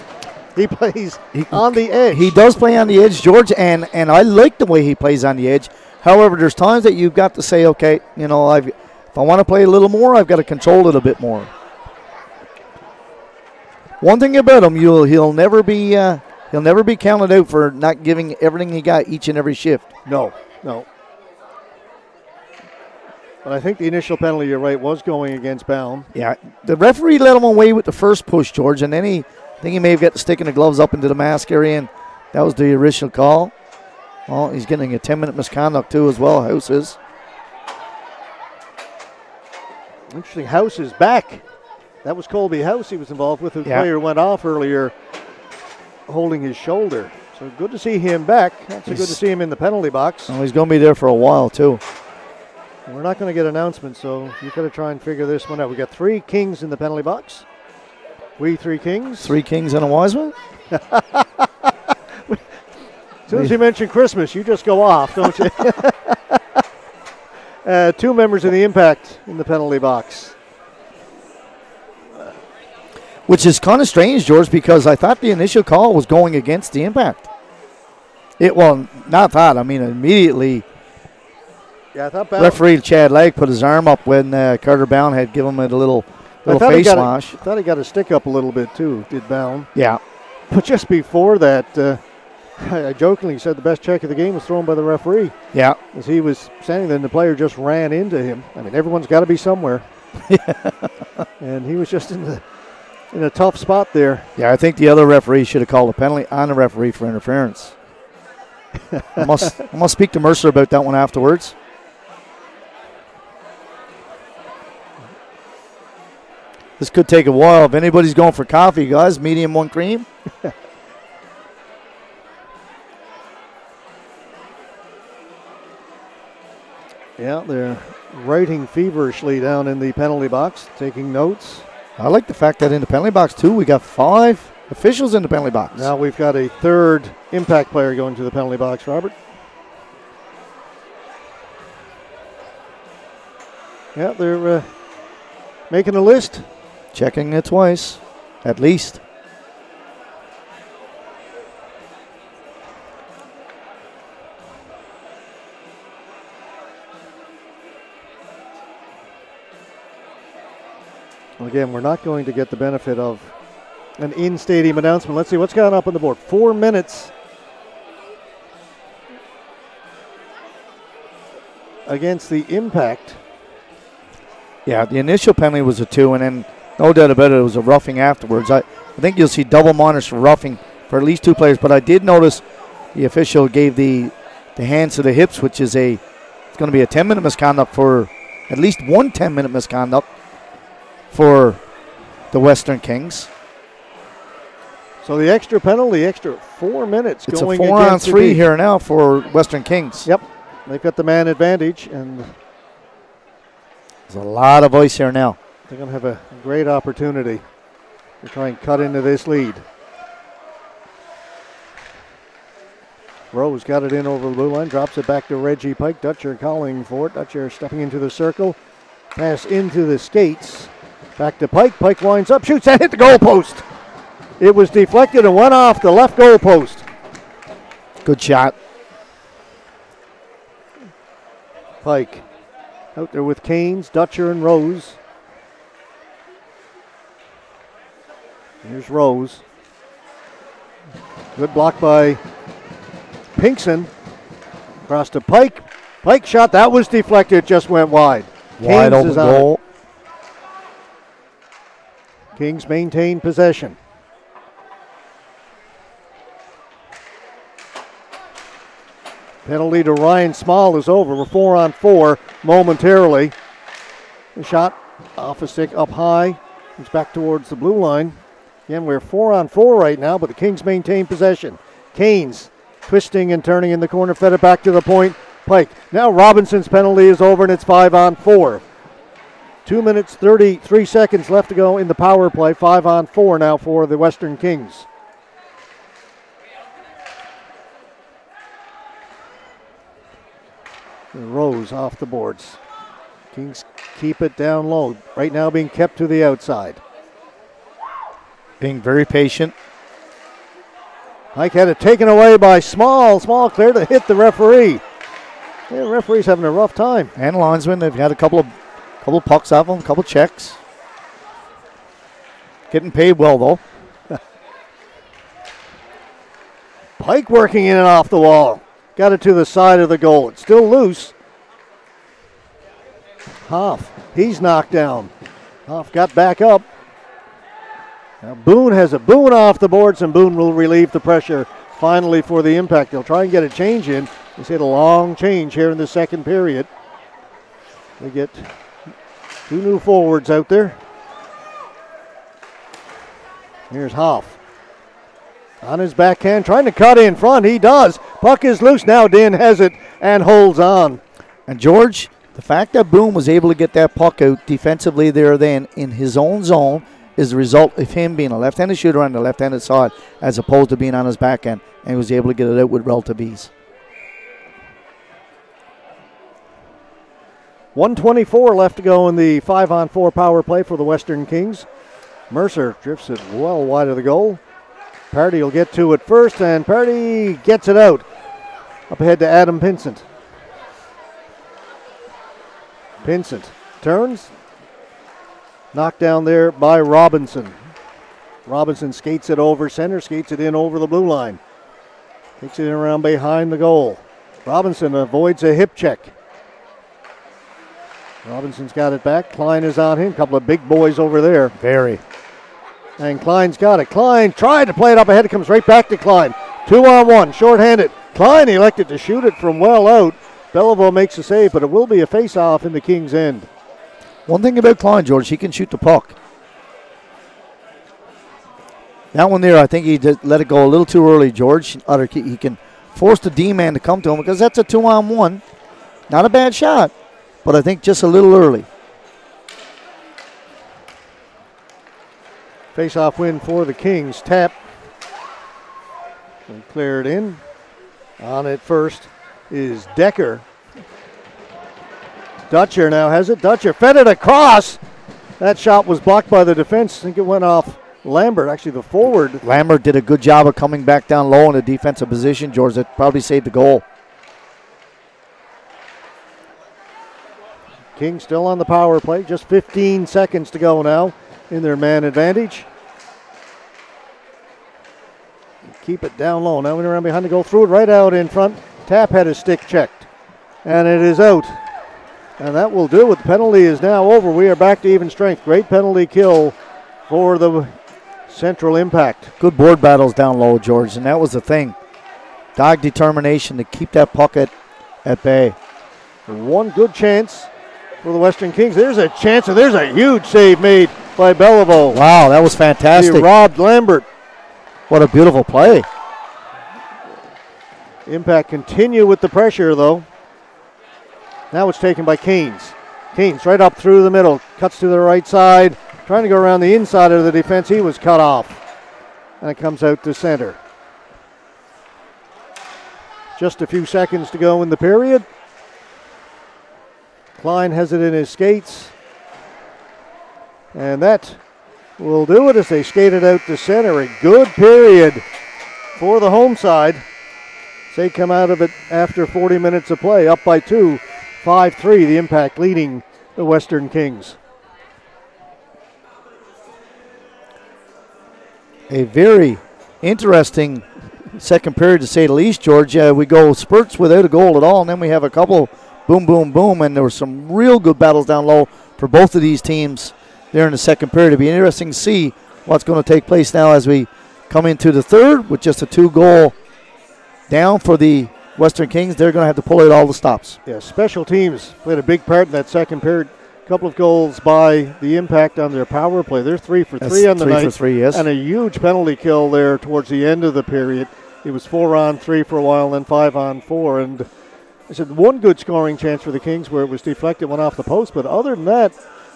B: He plays on the edge.
A: He does play on the edge, George, and I like the way he plays on the edge. However, there's times that you've got to say, okay, if I want to play a little more, I've got to control it a bit more. One thing about him, he'll never be counted out for not giving everything he got each and every shift.
B: No. But I think the initial penalty, you're right, was going against Bound.
A: Yeah, the referee let him away with the first push, George, and then I think he may have got the stick and the gloves up into the mask area, and that was the original call. Well, he's getting a 10-minute misconduct too as well, House is.
B: Interesting, House is back. That was Colby House he was involved with. The player went off earlier holding his shoulder. So good to see him back. Good to see him in the penalty box.
A: Oh, he's going to be there for a while too.
B: We're not going to get announcements, so you've got to try and figure this one out. We got 3 Kings in the penalty box. We 3 Kings.
A: 3 Kings and a Wiseman?
B: As soon as you mention Christmas, you just go off, don't you? 2 members of the Impact in the penalty box.
A: Which is kind of strange, George, because I thought the initial call was going against the Impact. Immediately.
B: Yeah, I thought
A: referee Chad Legg put his arm up when Carter Bound had given him a little face wash.
B: I thought he got a stick up a little bit too, did Bound.
A: Yeah.
B: But just before that, I jokingly said the best check of the game was thrown by the referee.
A: Yeah.
B: As he was standing there and the player just ran into him. I mean, everyone's got to be somewhere. And he was just in a tough spot there.
A: Yeah, I think the other referee should have called a penalty on the referee for interference. I must speak to Mercer about that one afterwards. This could take a while. If anybody's going for coffee, guys, medium 1 cream.
B: Yeah, they're writing feverishly down in the penalty box, taking notes.
A: I like the fact that in the penalty box, too, we got 5 officials in the penalty box.
B: Now we've got a 3rd Impact player going to the penalty box, Robert. Yeah, they're making a list.
A: Checking it twice, at least.
B: Well, again, we're not going to get the benefit of an in-stadium announcement. Let's see what's gone up on the board. 4 minutes against the Impact.
A: Yeah, the initial penalty was a 2, and then no doubt about it was a roughing afterwards. I think you'll see double monitors for roughing for at least 2 players, but I did notice the official gave the hands to the hips, which is it's going to be a 10-minute misconduct for at least 1 10-minute misconduct for the Western Kings.
B: So the extra penalty, extra 4 minutes
A: it's
B: going
A: against a 4-on-3 here now for Western Kings.
B: Yep, they've got the man advantage, and
A: there's a lot of ice here now.
B: They're going to have a great opportunity to try and cut into this lead. Rose got it in over the blue line, drops it back to Reggie Pike. Dutcher calling for it. Dutcher stepping into the circle. Pass into the skates. Back to Pike. Pike winds up, shoots, and hit the goal post. It was deflected and went off the left goal post.
A: Good shot.
B: Pike out there with Canes, Dutcher, and Rose. Here's Rose. Good block by Pinkson. Across to Pike. Pike shot. That was deflected. Just went wide.
A: Wide open goal.
B: Kings maintain possession. Penalty to Ryan Small is over. We're 4-on-4 momentarily. The shot off a stick up high. Comes back towards the blue line. Again, we're 4-on-4 right now, but the Kings maintain possession. Canes twisting and turning in the corner, fed it back to the point. Pike. Now Robinson's penalty is over, and it's 5-on-4. 2 minutes, 33 seconds left to go in the power play. 5-on-4 now for the Western Kings. Rose off the boards. Kings keep it down low. Right now being kept to the outside.
A: Being very patient.
B: Pike had it taken away by Small. Small clear to hit the referee. Yeah, the referee's having a rough time.
A: And linesmen, they've had a couple of pucks off them, a couple of checks. Getting paid well, though.
B: Pike working in and off the wall. Got it to the side of the goal. It's still loose. Hoff, he's knocked down. Hoff got back up. Now Boone has a Boone off the boards, and Boone will relieve the pressure finally for the Impact. They'll try and get a change in. He's hit a long change here in the second period. They get two new forwards out there. Here's Hoff. On his backhand, trying to cut in front. He does. Puck is loose now. Din has it and holds on.
A: And George, the fact that Boone was able to get that puck out defensively there then in his own zone is the result of him being a left-handed shooter on the left-handed side as opposed to being on his backhand, and he was able to get it out with relative ease.
B: 1:24 left to go in the 5-on-4 power play for the Western Kings. Mercer drifts it well wide of the goal. Pardy will get to it first, and Pardy gets it out. Up ahead to Adam Pinsent. Pinsent turns. Knocked down there by Robinson. Robinson skates it over center, skates it in over the blue line. Takes it in around behind the goal. Robinson avoids a hip check. Robinson's got it back. Klein is on him. A couple of big boys over there.
A: Very.
B: And Klein's got it. Klein tried to play it up ahead. It comes right back to Klein. 2-on-1, shorthanded. Klein elected to shoot it from well out. Belleville makes a save, but it will be a face-off in the Kings' end.
A: One thing about Klein, George, he can shoot the puck. That one there, I think he did let it go a little too early, George. He can force the D-man to come to him because that's a 2-on-1. Not a bad shot, but I think just a little early.
B: Face-off win for the Kings. Tap. And cleared in. On it first is Decker. Dutcher now has it. Dutcher fed it across. That shot was blocked by the defense. I think it went off Lambert, actually the forward.
A: Lambert did a good job of coming back down low in a defensive position, George. That probably saved the goal.
B: Kings still on the power play. Just 15 seconds to go now in their man advantage. Keep it down low. Now around behind the goal. Threw it right out in front. Tap had his stick checked. And it is out. And that will do it. The penalty is now over. We are back to even strength. Great penalty kill for the Central Impact.
A: Good board battles down low, George, and that was the thing. Dog determination to keep that puck at bay.
B: One good chance for the Western Kings. There's a chance, and there's a huge save made by Belleville.
A: Wow, that was fantastic.
B: He robbed Lambert.
A: What a beautiful play.
B: Impact continue with the pressure, though. Now it's taken by Canes. Canes right up through the middle. Cuts to the right side. Trying to go around the inside of the defense. He was cut off. And it comes out to center. Just a few seconds to go in the period. Klein has it in his skates. And that will do it as they skate it out to center. A good period for the home side. They come out of it after 40 minutes of play, up by 2, 5-3, the Impact leading the Western Kings.
A: A very interesting second period, to say the least, George. We go spurts without a goal at all, and then we have a couple boom, boom, boom, and there were some real good battles down low for both of these teams there in the second period. It'll be interesting to see what's going to take place now as we come into the third with just a 2-goal down for the Western Kings, they're going to have to pull out all the stops.
B: Yeah, special teams played a big part in that second period. A couple of goals by the Impact on their power play. They're 3 for 3 on the night.
A: 3 for 3, yes.
B: And a huge penalty kill there towards the end of the period. It was 4 on 3 for a while, then 5 on 4. And I said one good scoring chance for the Kings where it was deflected, went off the post. But other than that,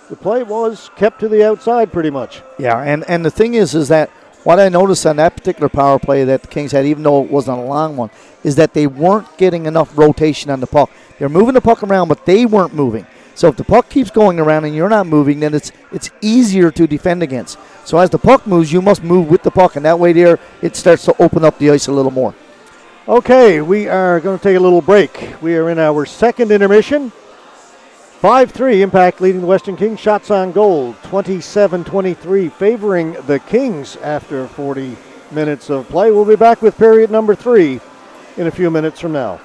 B: the play was kept to the outside pretty much.
A: Yeah, and the thing is that what I noticed on that particular power play that the Kings had, even though it wasn't a long one, is that they weren't getting enough rotation on the puck. They're moving the puck around, but they weren't moving. So if the puck keeps going around and you're not moving, then it's easier to defend against. So as the puck moves, you must move with the puck, and that way there it starts to open up the ice a little more.
B: Okay, we are going to take a little break. We are in our second intermission. 5-3, Impact leading the Western Kings. Shots on goal, 27-23, favoring the Kings after 40 minutes of play. We'll be back with period number 3 in a few minutes from now.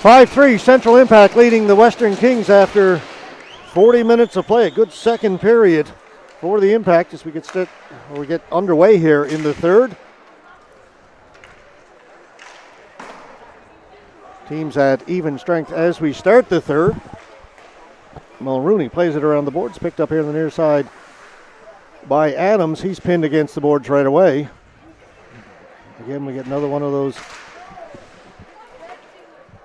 B: 5-3, Central Impact leading the Western Kings after 40 minutes of play. A good second period for the Impact as we get underway here in the third. Teams at even strength as we start the third. Mulrooney plays it around the boards, picked up here on the near side by Adams. He's pinned against the boards right away. Again, we get another one of those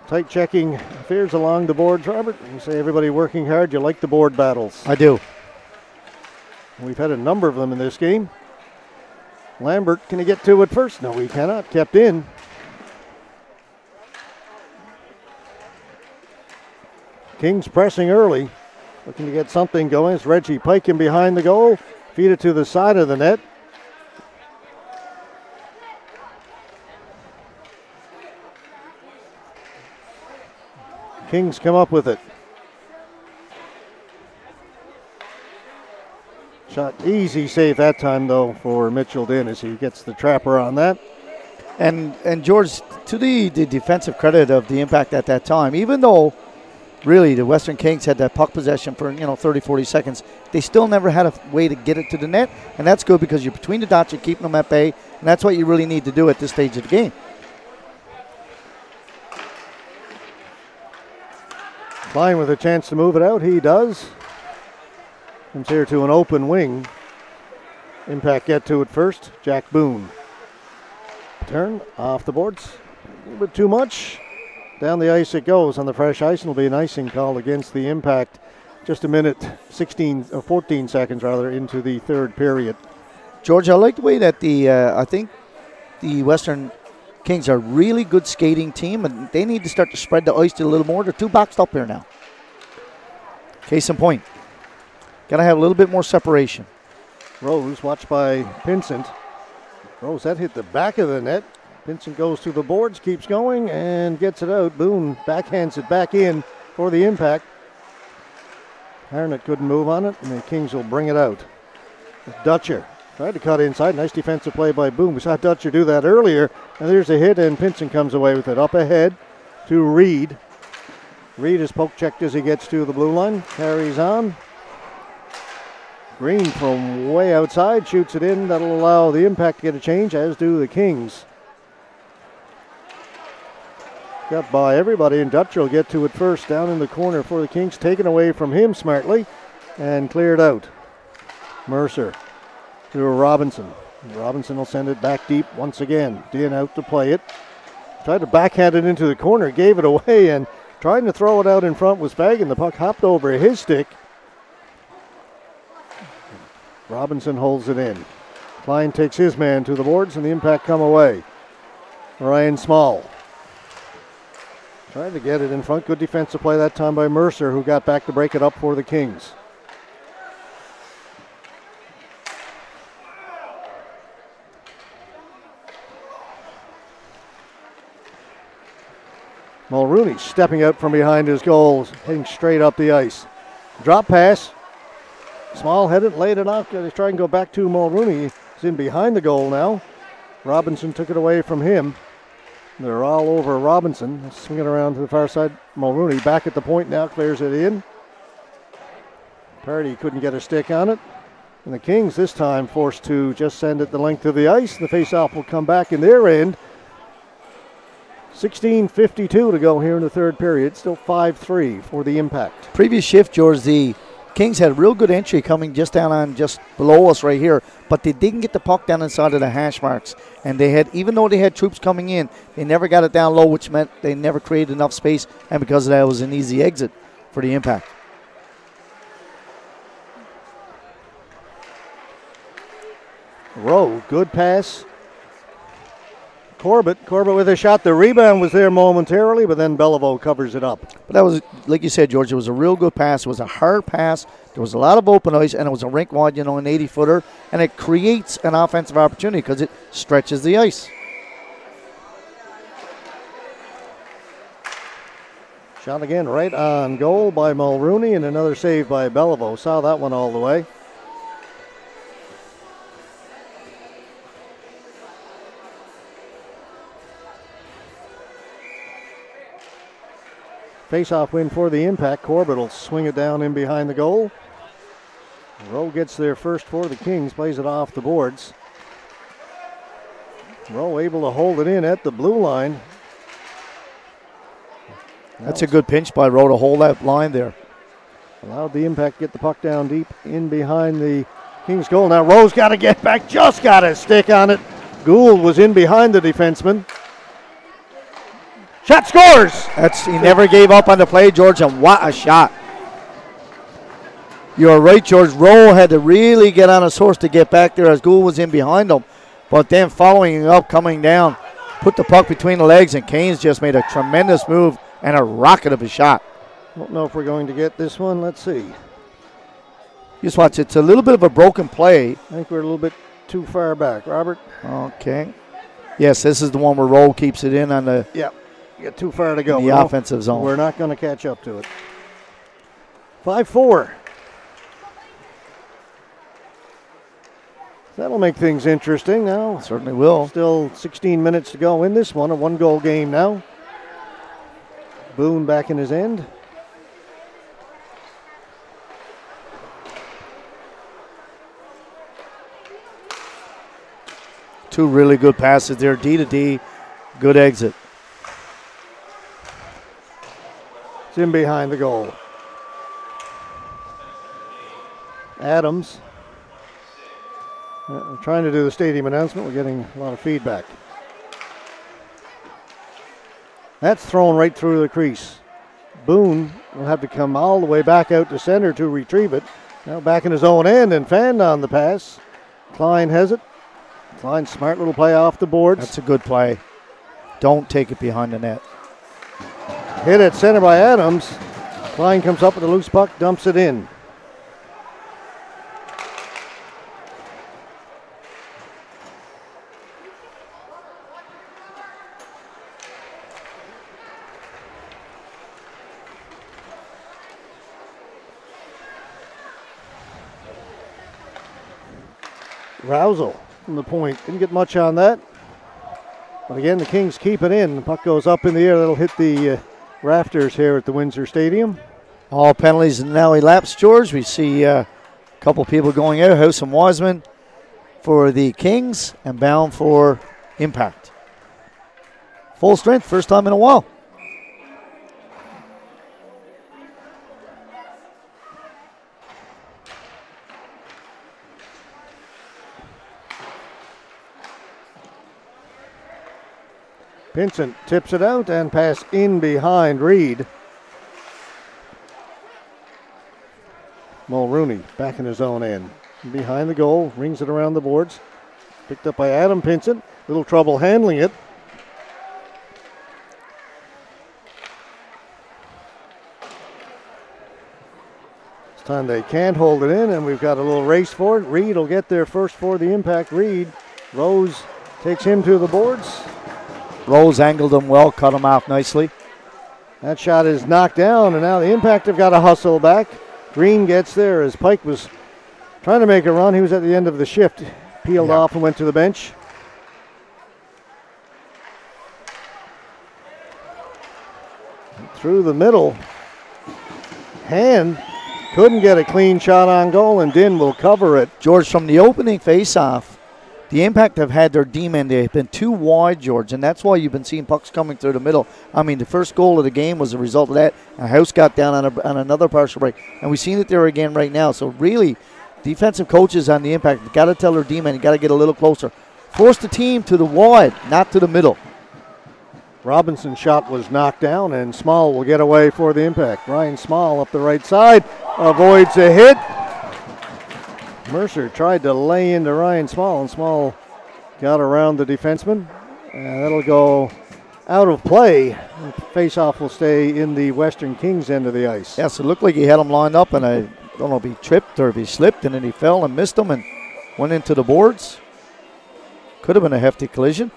B: tight checking affairs along the boards, Robert. You say everybody working hard. You like the board battles.
A: I do.
B: We've had a number of them in this game. Lambert, can he get to it first? No, he cannot. Kept in. Kings pressing early, looking to get something going. It's Reggie Pike in behind the goal. Feed it to the side of the net. Kings come up with it. Shot, easy save that time though for Mitchell Dennis. He gets the trapper on that.
A: And George, to the defensive credit of the Impact at that time, even though really the Western Kings had that puck possession for 30, 40 seconds, they still never had a way to get it to the net, and that's good because you're between the dots, you're keeping them at bay, and that's what you really need to do at this stage of the game.
B: Klein with a chance to move it out. He does. Comes here to an open wing. Impact get to it first. Jack Boone. Turn off the boards. A little bit too much. Down the ice it goes on the fresh ice, and it'll be an icing call against the Impact. Just a minute, 14 seconds rather, into the third period.
A: George, I like the way that I think the Western Kings are a really good skating team, and they need to start to spread the ice a little more. They're too boxed up here now. Case in point. Got to have a little bit more separation.
B: Rose watched by Pinsent. Rose, that hit the back of the net. Pinsent goes to the boards, keeps going, and gets it out. Boone backhands it back in for the Impact. Harnett couldn't move on it, and the Kings will bring it out. Dutcher tried to cut inside. Nice defensive play by Boone. We saw Dutcher do that earlier. And there's a hit, and Pinsent comes away with it. Up ahead to Reed. Reed is poke checked as he gets to the blue line. Carries on. Green from way outside shoots it in. That'll allow the Impact to get a change, as do the Kings. Got by everybody, and Dutcher will get to it first down in the corner for the Kings. Taken away from him smartly and cleared out. Mercer to Robinson. Robinson will send it back deep once again. Dean out to play it. Tried to backhand it into the corner, gave it away, and trying to throw it out in front was Fagan. The puck hopped over his stick. Robinson holds it in. Klein takes his man to the boards, and the Impact come away. Ryan Small tried to get it in front. Good defensive play that time by Mercer, who got back to break it up for the Kings. Mulrooney stepping out from behind his goals, heading straight up the ice. Drop pass. Small headed, laid it off. They try and go back to Mulrooney. He's in behind the goal now. Robinson took it away from him. They're all over Robinson. Swinging around to the far side. Mulrooney back at the point now, clears it in. Party couldn't get a stick on it. And the Kings this time forced to just send it the length of the ice. The faceoff will come back in their end. 16:52 to go here in the third period. Still 5-3 for the Impact.
A: Previous shift, George, the Kings had a real good entry coming just down on just below us right here, but they didn't get the puck down inside of the hash marks. And they had, even though they had troops coming in, they never got it down low, which meant they never created enough space, and because of that, it was an easy exit for the Impact.
B: Rowe, good pass. Corbett with a shot. The rebound was there momentarily, but then Beliveau covers it up.
A: But that was, like you said, George, it was a real good pass. It was a hard pass. There was a lot of open ice, and it was a rink wide, an 80-footer, and it creates an offensive opportunity because it stretches the ice.
B: Shot again right on goal by Mulrooney, and another save by Beliveau. Saw that one all the way. Face-off win for the Impact. Corbett will swing it down in behind the goal. Rowe gets there first for the Kings, plays it off the boards. Rowe able to hold it in at the blue line.
A: That's a good pinch by Rowe to hold that line there.
B: Allowed the Impact to get the puck down deep in behind the Kings goal. Now Rowe's got to get back, just got a stick on it. Gould was in behind the defenseman. Shot scores!
A: He never gave up on the play, George, and what a shot. You're right, George. Rowe had to really get on his horse to get back there as Gould was in behind him. But then following up, coming down, put the puck between the legs, and Canes just made a tremendous move and a rocket of a shot.
B: Don't know if we're going to get this one. Let's see.
A: Just watch. It's a little bit of a broken play.
B: I think we're a little bit too far back. Robert?
A: Okay. Yes, this is the one where Rowe keeps it in on the
B: Get too far to go.
A: the offensive zone.
B: We're not going to catch up to it. 5-4. That'll make things interesting now.
A: Certainly will.
B: Still 16 minutes to go in this one. A one-goal game now. Boone back in his end.
A: Two really good passes there. D to D. Good exit.
B: It's in behind the goal. Adams. I'm trying to do the stadium announcement. We're getting a lot of feedback. That's thrown right through the crease. Boone will have to come all the way back out to center to retrieve it. Now back in his own end and fanned on the pass. Klein has it. Klein, smart little play off the boards.
A: That's a good play. Don't take it behind the net.
B: Hit at center by Adams. Klein comes up with a loose puck, dumps it in. Rousel from the point. Didn't get much on that. But again, the Kings keep it in. The puck goes up in the air. That'll hit the rafters here at the Windsor Stadium.
A: All penalties now elapsed, George. We see a couple people going out. House and Wiseman for the Kings and Bound for Impact. Full strength, first time in a while.
B: Vincent tips it out and pass in behind Reed. Mulrooney back in his own end. Behind the goal, rings it around the boards. Picked up by Adam Pinson. Little trouble handling it. This time they can't hold it in, and we've got a little race for it. Reed will get there first for the Impact. Reed. Rose takes him to the boards.
A: Rose angled him well, cut him off nicely.
B: That shot is knocked down, and now the Impact have got to hustle back. Green gets there as Pike was trying to make a run. He was at the end of the shift. Peeled off and went to the bench. Through the middle. Hand couldn't get a clean shot on goal, and Din will cover it.
A: George, from the opening face-off, the Impact have had their D-men. They've been too wide, George, and that's why you've been seeing pucks coming through the middle. I mean, the first goal of the game was a result of that. And House got down on another partial break, and we've seen it there again right now. So really, defensive coaches on the Impact have got to tell their D-men, you got to get a little closer. Force the team to the wide, not to the middle.
B: Robinson's shot was knocked down, and Small will get away for the Impact. Ryan Small up the right side, avoids a hit. Mercer tried to lay into Ryan Small, and Small got around the defenseman. And that'll go out of play. Face-off will stay in the Western Kings end of the ice.
A: Yes, it looked like he had him lined up, and I don't know if he tripped or if he slipped, and then he fell and missed him and went into the boards. Could have been a hefty collision.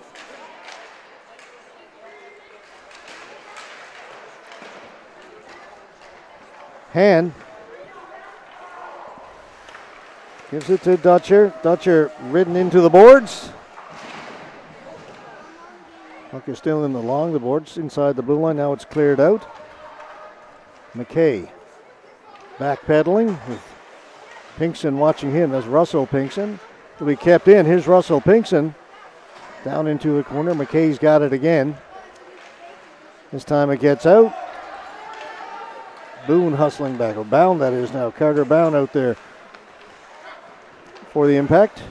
B: Hand gives it to Dutcher. Dutcher ridden into the boards. Puck is still in along the boards inside the blue line. Now it's cleared out. McKay backpedaling with Pinkston watching him. That's Russell Pinkston. Will be kept in. Here's Russell Pinkston down into the corner. McKay's got it again. This time it gets out. Boone hustling back. Or Bound, that is now. Carter Bound out there for the impact.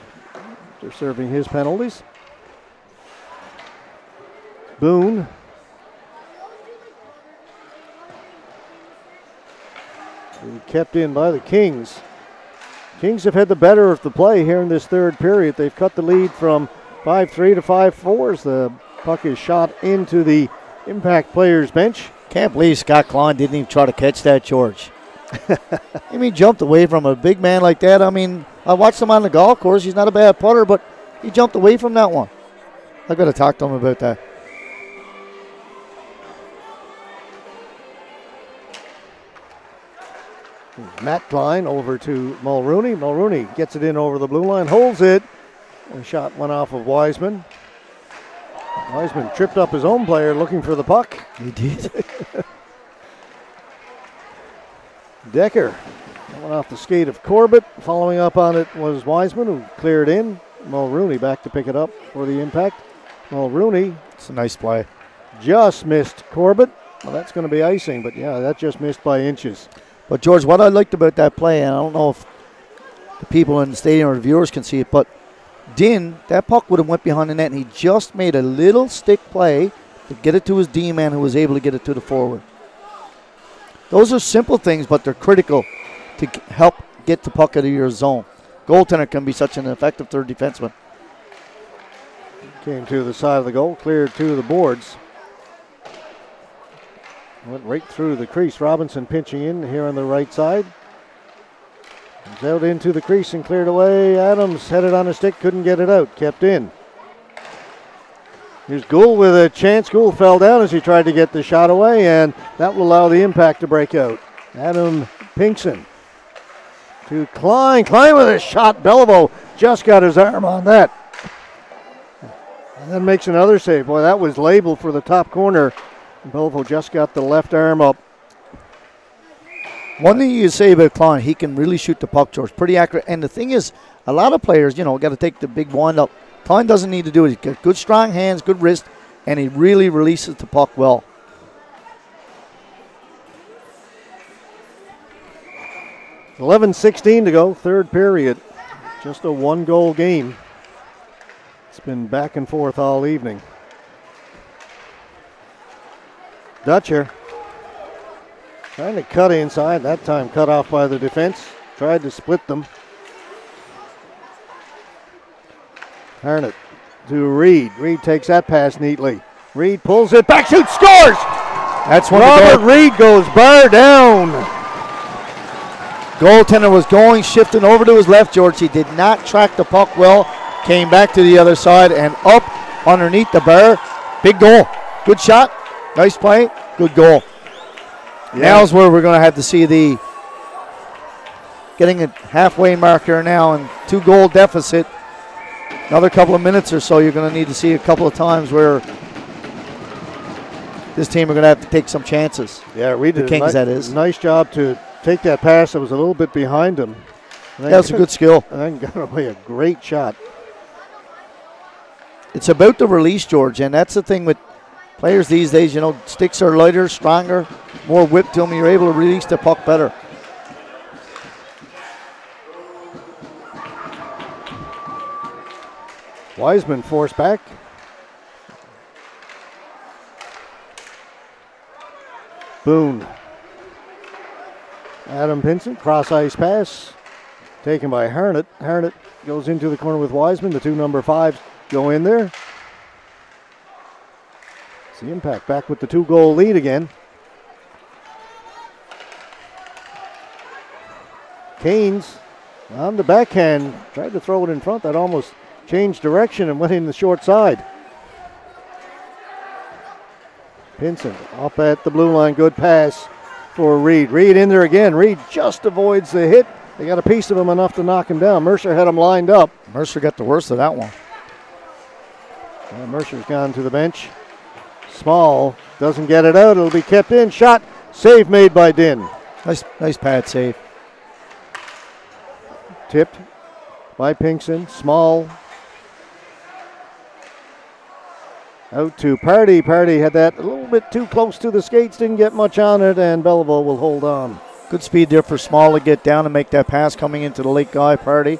B: They're serving his penalties. Boone. Kept in by the Kings. Kings have had the better of the play here in this third period. They've cut the lead from 5-3 to 5-4 as the puck is shot into the impact players' bench.
A: Can't believe Scott Klein didn't even try to catch that, George. I mean, jumped away from a big man like that. I mean, I watched him on the golf course. He's not a bad putter, but he jumped away from that one. I've got to talk to him about that.
B: Matt Klein over to Mulrooney. Mulrooney gets it in over the blue line, holds it. A shot went off of Wiseman. Wiseman tripped up his own player looking for the puck.
A: He did.
B: Decker went off the skate of Corbett. Following up on it was Wiseman, who cleared in. Mulrooney back to pick it up for the impact. Mulrooney.
A: It's a nice play.
B: Just missed Corbett. Well, that's going to be icing, but yeah, that just missed by inches.
A: But, George, what I liked about that play, and I don't know if the people in the stadium or the viewers can see it, but Din, that puck would have went behind the net, and he just made a little stick play to get it to his D-man who was able to get it to the forward. Those are simple things, but they're critical to help get the puck out of your zone. Goaltender can be such an effective third defenseman.
B: Came to the side of the goal, cleared to the boards. Went right through the crease. Robinson pinching in here on the right side. Comes out into the crease and cleared away. Adams had it on a stick, couldn't get it out. Kept in. Here's Gould with a chance. Gould fell down as he tried to get the shot away, and that will allow the impact to break out. Adam Pinkston to Klein. Klein with a shot. Beliveau just got his arm on that. And then makes another save. Boy, that was labeled for the top corner. Beliveau just got the left arm up.
A: One thing you can say about Klein, he can really shoot the puck, George. Pretty accurate. And the thing is, a lot of players, got to take the big wind up. Klein doesn't need to do it. He's got good, strong hands, good wrist, and he really releases the puck well.
B: $11:16 to go, third period. Just a one-goal game. It's been back and forth all evening. Dutcher trying to cut inside, that time cut off by the defense. Tried to split them. Harnett to Reed. Reed takes that pass neatly. Reed pulls it back, shoots, scores!
A: That's when
B: Robert Reed goes bar down.
A: Goaltender was going, shifting over to his left, George. He did not track the puck well. Came back to the other side and up underneath the bar. Big goal. Good shot. Nice play. Good goal. Yeah. Now's where we're going to have to see the getting a halfway mark here now and 2-goal deficit. Another couple of minutes or so, you're going to need to see a couple of times where this team are going to have to take some chances.
B: Yeah, Reed did
A: the Kings, that is.
B: Nice job to take that pass that was a little bit behind him.
A: That's a good skill.
B: And then got away a great shot.
A: It's about the release, George, and that's the thing with players these days. Sticks are lighter, stronger, more whip to them. You're able to release the puck better.
B: Wiseman forced back. Boone. Adam Pinson, cross ice pass. Taken by Harnett. Harnett goes into the corner with Wiseman. The two number 5s go in there. It's the impact back with the 2-goal lead again. Canes on the backhand. Tried to throw it in front. That almost changed direction and went in the short side. Pinson up at the blue line. Good pass for Reed. Reed in there again. Reed just avoids the hit. They got a piece of him enough to knock him down. Mercer had him lined up.
A: Mercer got the worst of that one.
B: Mercer's gone to the bench. Small doesn't get it out. It'll be kept in. Shot Save made by Din.
A: Nice pad save.
B: Tipped by Pinkston. Small. Out to Party. Party had that a little bit too close to the skates. Didn't get much on it, and Belleville will hold on.
A: Good speed there for Small to get down and make that pass coming into the late guy, Party.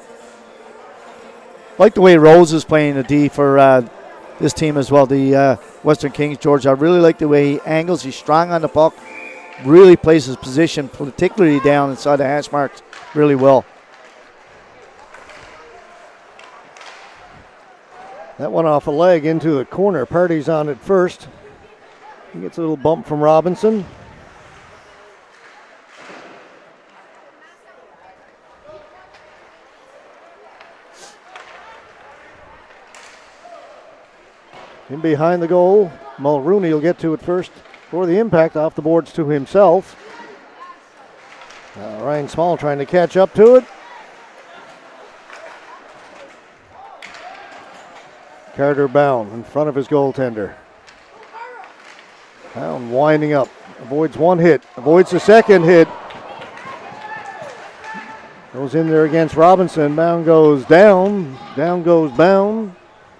A: Like the way Rose is playing the D for this team as well, the Western Kings, George. I really like the way he angles. He's strong on the puck. Really plays his position, particularly down inside the hash marks, really well.
B: That one off a leg into the corner. Party's on it first. He gets a little bump from Robinson. In behind the goal, Mulrooney will get to it first for the impact, off the boards to himself. Ryan Small trying to catch up to it. Carter Bound in front of his goaltender. Bound winding up, avoids one hit, avoids the second hit. Goes in there against Robinson. Bound goes down goes Bound.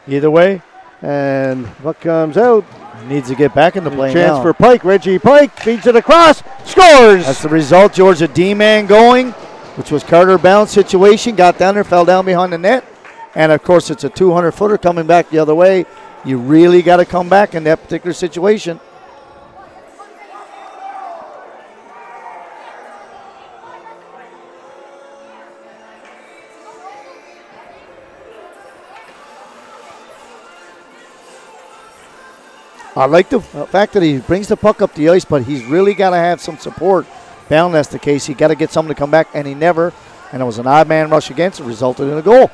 A: Either way.
B: And puck comes out.
A: Needs to get back into play
B: Chance
A: now.
B: for Pike. Reggie Pike feeds it across. Scores!
A: That's the result, George. A D-man going, which was Carter Bound's situation. Got down there, fell down behind the net. And, of course, it's a 200-footer coming back the other way. You really got to come back in that particular situation. I like the fact that he brings the puck up the ice, but he's really got to have some support. Bound, that's the case. He got to get someone to come back, and he never. And it was an odd man rush against it, resulted in a goal.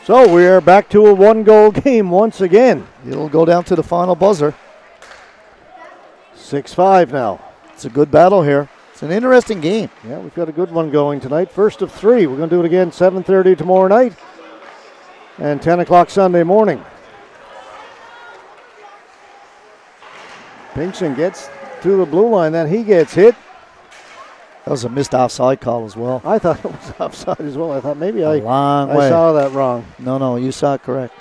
B: So we are back to a one-goal game once again.
A: It'll go down to the final buzzer.
B: 6-5 now.
A: It's a good battle here. It's an interesting game.
B: Yeah, we've got a good one going tonight. First of three. We're going to do it again 7:30 tomorrow night and 10 o'clock Sunday morning. Pinkston gets to the blue line, then he gets hit.
A: That was a missed offside call as well.
B: I thought it was offside as well. I thought maybe I
A: way.
B: saw that wrong.
A: No, you saw it correct.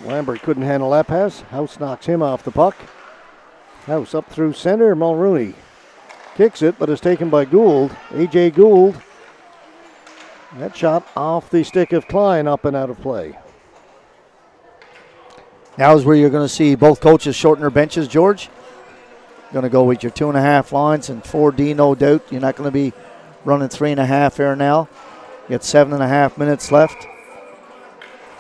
B: Lambert couldn't handle that pass. House knocks him off the puck. House up through center. Mulrooney kicks it, but is taken by Gould. A.J. Gould. That shot off the stick of Klein, up and out of play.
A: Now is where you're going to see both coaches shorten their benches, George. Going to go with your 2.5 lines and 4D, no doubt. You're not going to be running 3.5 here now. You got 7.5 minutes left.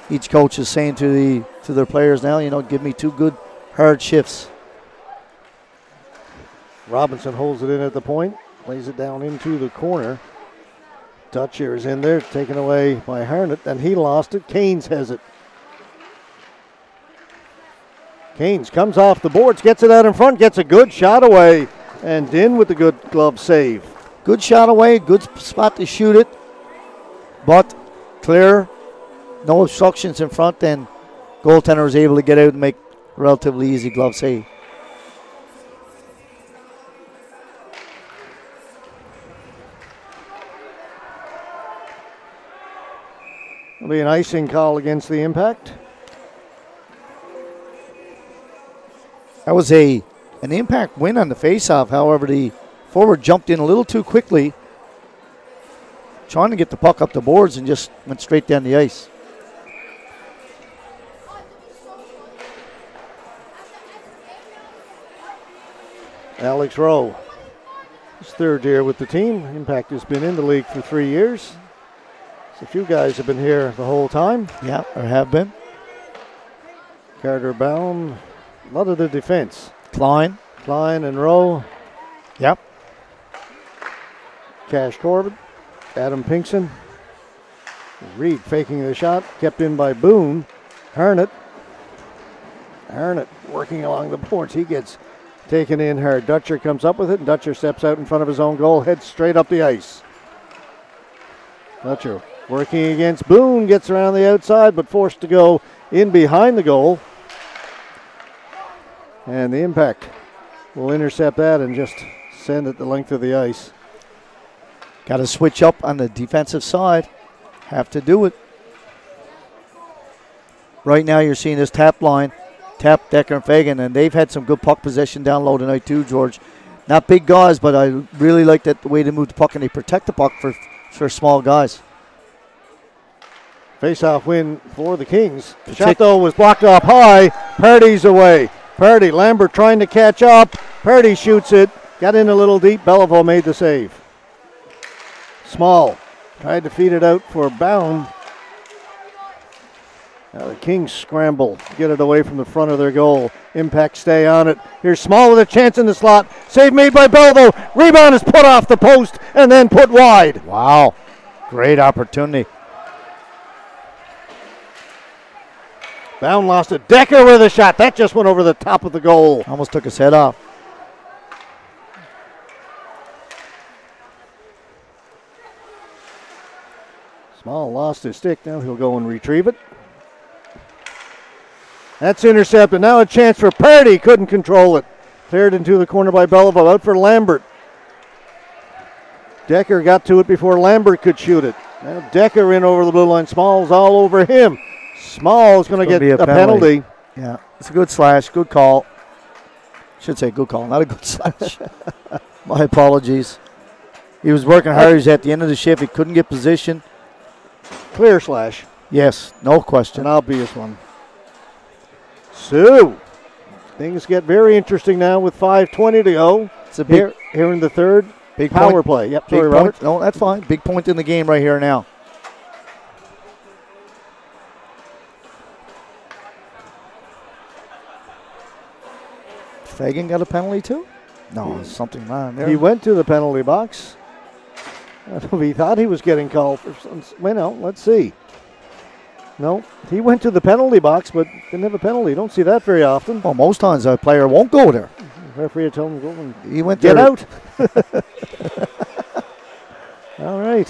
A: Each coach is saying to their players now, give me 2 good hard shifts.
B: Robinson holds it in at the point, lays it down into the corner. Dutcher is in there, taken away by Harnett, and he lost it. Keynes has it. Keynes comes off the boards, gets it out in front, gets a good shot away, and Din with the good glove save.
A: Good shot away, good spot to shoot it, but clear, no obstructions in front, and goaltender was able to get out and make a relatively easy glove save.
B: It'll be an icing call against the Impact.
A: That was an Impact win on the faceoff. However, the forward jumped in a little too quickly, trying to get the puck up the boards, and just went straight down the ice.
B: Alex Rowe, his third year with the team. Impact has been in the league for 3 years. So a few guys have been here the whole time.
A: Yeah, or have been.
B: Carter Bound, a lot of the defense.
A: Klein
B: and Rowe.
A: Yep.
B: Cash Corbett, Adam Pinkston. Reed faking the shot, kept in by Boone. Harnett working along the boards. He gets taken in hard. Dutcher comes up with it, and Dutcher steps out in front of his own goal, heads straight up the ice. Dutcher working against Boone, gets around the outside, but forced to go in behind the goal. And the Impact will intercept that and just send it the length of the ice.
A: Got to switch up on the defensive side. Have to do it. Right now you're seeing this tap line. Tap, Decker, and Fagan, and they've had some good puck possession down low tonight too, George. Not big guys, but I really like that the way they move the puck and they protect the puck for small guys.
B: Face-off win for the Kings. The shot, though, was blocked up high. Pardy's away. Pardy, Lambert trying to catch up. Pardy shoots it. Got in a little deep. Belleville made the save. Small tried to feed it out for Bound. Now the Kings scramble to get it away from the front of their goal. Impact stay on it. Here's Small with a chance in the slot. Save made by Belleville. Rebound is put off the post and then put wide.
A: Wow. Great opportunity.
B: Bound lost it. Decker with a shot. That just went over the top of the goal.
A: Almost took his head off.
B: Small lost his stick. Now he'll go and retrieve it. That's intercepted. Now a chance for Pardy. Couldn't control it. Cleared into the corner by Belleville. Out for Lambert. Decker got to it before Lambert could shoot it. Now Decker in over the blue line. Small's all over him. Small's going to get a penalty.
A: Yeah, it's a good slash. Good call. Should say good call, not a good slash. My apologies. He was working hard. He was at the end of the shift. He couldn't get position.
B: Clear slash.
A: Yes, no question.
B: An obvious one. So, things get very interesting now with 5:20 to go.
A: It's a big
B: here in the third.
A: Big
B: power
A: point.
B: Play. Yep,
A: big
B: sorry, Robert.
A: Point. No, that's fine. Big point in the game right here now. Fagan got a penalty too? No, something wrong there.
B: He went to the penalty box. He thought he was getting called for some. Well, let's see. No, he went to the penalty box, but didn't have a penalty. You don't see that very often.
A: Well, most times a player won't go there.
B: The referee told him to go and
A: he went
B: get
A: there.
B: out. All right.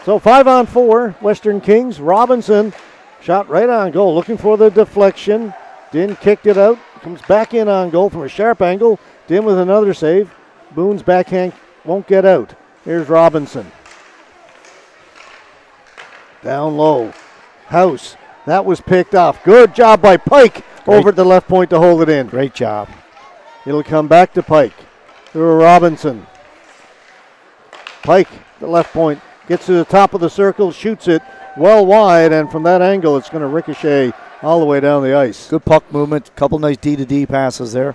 B: So 5-on-4, Western Kings. Robinson shot right on goal, looking for the deflection. Din kicked it out. Comes back in on goal from a sharp angle. Din with another save. Boone's backhand won't get out. Here's Robinson. Down low. House. That was picked off. Good job by Pike over at the left point to hold it in.
A: Great job.
B: It'll come back to Pike. Through Robinson. Pike, the left point, gets to the top of the circle, shoots it well wide, and from that angle, it's going to ricochet all the way down the ice.
A: Good puck movement. Couple nice D-to-D passes there.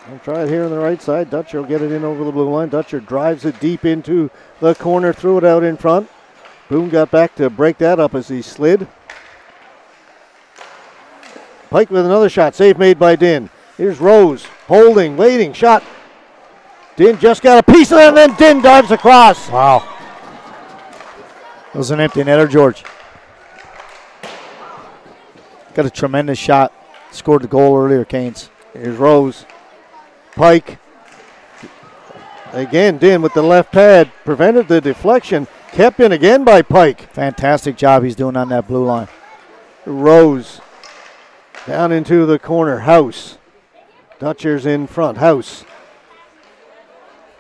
B: I'll try it here on the right side. Dutcher will get it in over the blue line. Dutcher drives it deep into the corner, threw it out in front. Boone got back to break that up as he slid. Pike with another shot. Save made by Din. Here's Rose. Holding, waiting, shot. Din just got a piece of it, and then Din dives across.
A: Wow. That was an empty netter, George. Got a tremendous shot. Scored the goal earlier, Canes.
B: Here's Rose. Pike. Again, Din with the left pad. Prevented the deflection. Kept in again by Pike.
A: Fantastic job he's doing on that blue line.
B: Rose. Down into the corner. House. Dutcher's in front. House.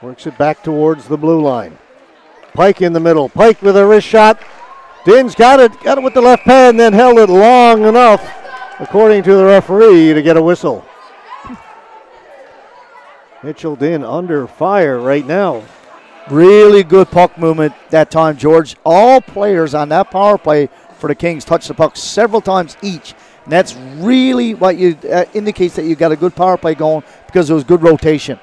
B: Works it back towards the blue line. Pike in the middle. Pike with a wrist shot. Din's got it. Got it with the left pad and then held it long enough, according to the referee, to get a whistle. Mitchell Din under fire right now.
A: Really good puck movement that time, George. All players on that power play for the Kings touched the puck several times each. And that's really what you indicates that you got a good power play going because it was good rotation.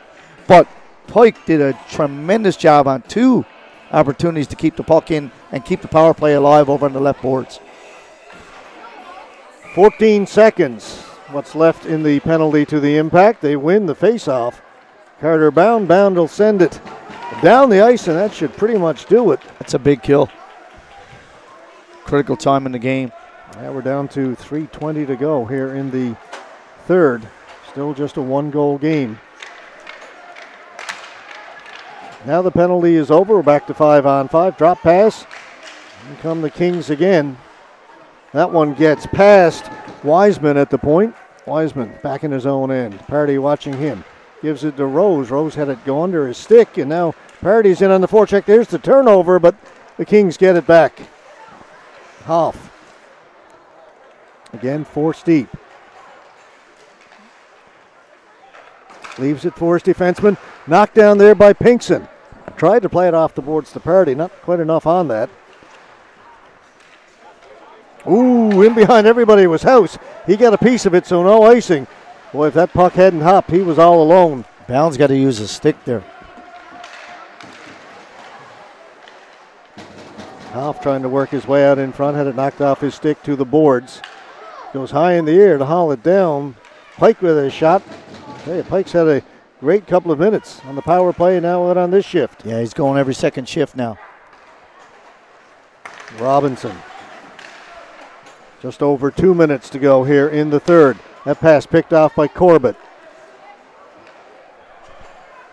A: But Pike did a tremendous job on two opportunities to keep the puck in and keep the power play alive over on the left boards.
B: 14 seconds. What's left in the penalty to the Impact. They win the faceoff. Carter Bound. Bound will send it down the ice, and that should pretty much do it.
A: That's a big kill. Critical time in the game.
B: Now we're down to 3:20 to go here in the third. Still just a one-goal game. Now the penalty is over. We're back to 5-on-5. Drop pass. Here come the Kings again. That one gets past Wiseman at the point. Wiseman back in his own end. Party watching him. Gives it to Rose. Rose had it go under his stick, and now Party's in on the forecheck. There's the turnover, but the Kings get it back. Hoff. Again, forced deep. Leaves it for his defenseman. Knocked down there by Pinkson. Tried to play it off the boards to Party. Not quite enough on that. Ooh, in behind everybody was House. He got a piece of it, so no icing. Boy, if that puck hadn't hopped, he was all alone.
A: Bounds got to use his stick there.
B: Hoff trying to work his way out in front. Had it knocked off his stick to the boards. Goes high in the air to haul it down. Pike with a shot. Hey, Pike's had a great couple of minutes on the power play now out on this shift.
A: Yeah, he's going every second shift now.
B: Robinson. Just over 2 minutes to go here in the third. That pass picked off by Corbett.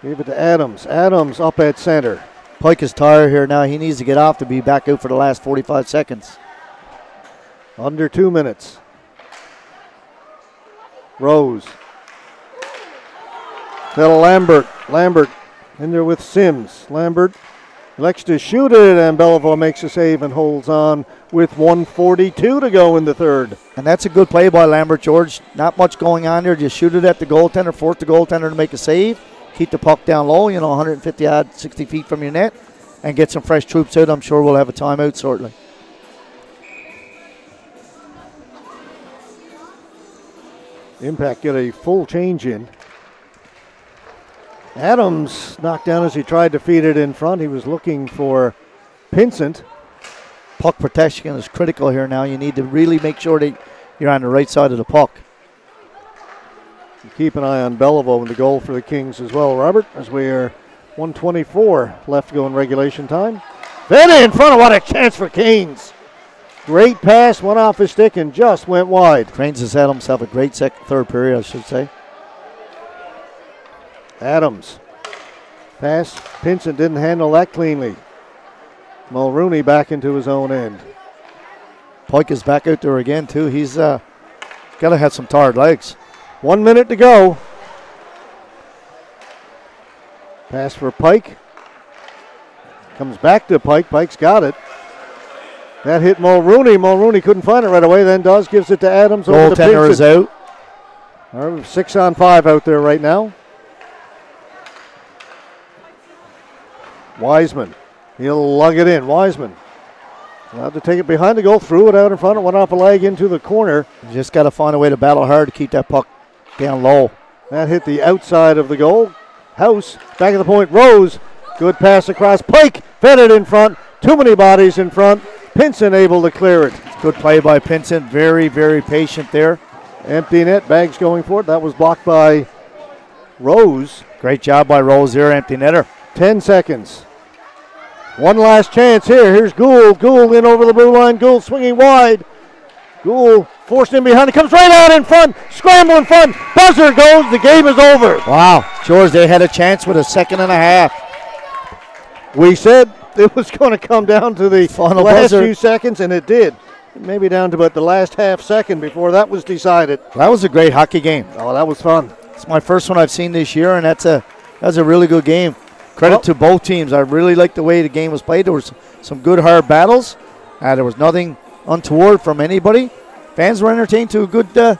B: Gave it to Adams. Adams up at center.
A: Pike is tired here now. He needs to get off to be back out for the last 45 seconds.
B: Under 2 minutes. Rose. Then Lambert. Lambert in there with Sims. Lambert elects to shoot it, and Belleville makes a save and holds on with 1:42 to go in the third.
A: And that's a good play by Lambert, George. Not much going on there. Just shoot it at the goaltender, force the goaltender to make a save, keep the puck down low, 150 yards, 60 feet from your net, and get some fresh troops out. I'm sure we'll have a timeout shortly.
B: Impact get a full change in. Adams knocked down as he tried to feed it in front. He was looking for Pinsent.
A: Puck protection is critical here now. You need to really make sure that you're on the right side of the puck.
B: Keep an eye on Belleville in the goal for the Kings as well, Robert, as we are 1:24 left to go in regulation time. Then in front of what a chance for Canes. Great pass, went off his stick and just went wide.
A: Cranes has had himself a great third period, I should say.
B: Adams. Pass. Pinsent didn't handle that cleanly. Mulrooney back into his own end.
A: Pike is back out there again, too. He's got to have some tired legs.
B: 1 minute to go. Pass for Pike. Comes back to Pike. Pike's got it. That hit Mulrooney. Mulrooney couldn't find it right away. Then gives it to Adams.
A: Goaltender is out.
B: 6-on-5 out there right now. Wiseman. He'll lug it in. Wiseman allowed to take it behind the goal, threw it out in front. It went off a leg into the corner.
A: You just got to find a way to battle hard to keep that puck down low.
B: That hit the outside of the goal. House back at the point. Rose. Good pass across. Pike fed it in front. Too many bodies in front. Pinson able to clear it.
A: Good play by Pinson. Very, very patient there.
B: Empty net. Bags going for it. That was blocked by Rose.
A: Great job by Rose there. Empty netter.
B: 10 seconds. One last chance here. Here's Gould. Gould in over the blue line. Gould swinging wide. Gould forced in behind. It comes right out in front. Scramble in front. Buzzer goes. The game is over.
A: Wow. George, they had a chance with a second and a half.
B: We said it was going to come down to the
A: Final
B: last
A: buzzer.
B: few seconds, and it did. Maybe down to about the last half second before that was decided.
A: That was a great hockey game.
B: Oh, that was fun.
A: It's my first one I've seen this year, and that's a really good game. Credit to both teams. I really liked the way the game was played. There was some good hard battles. There was nothing untoward from anybody. Fans were entertained to a good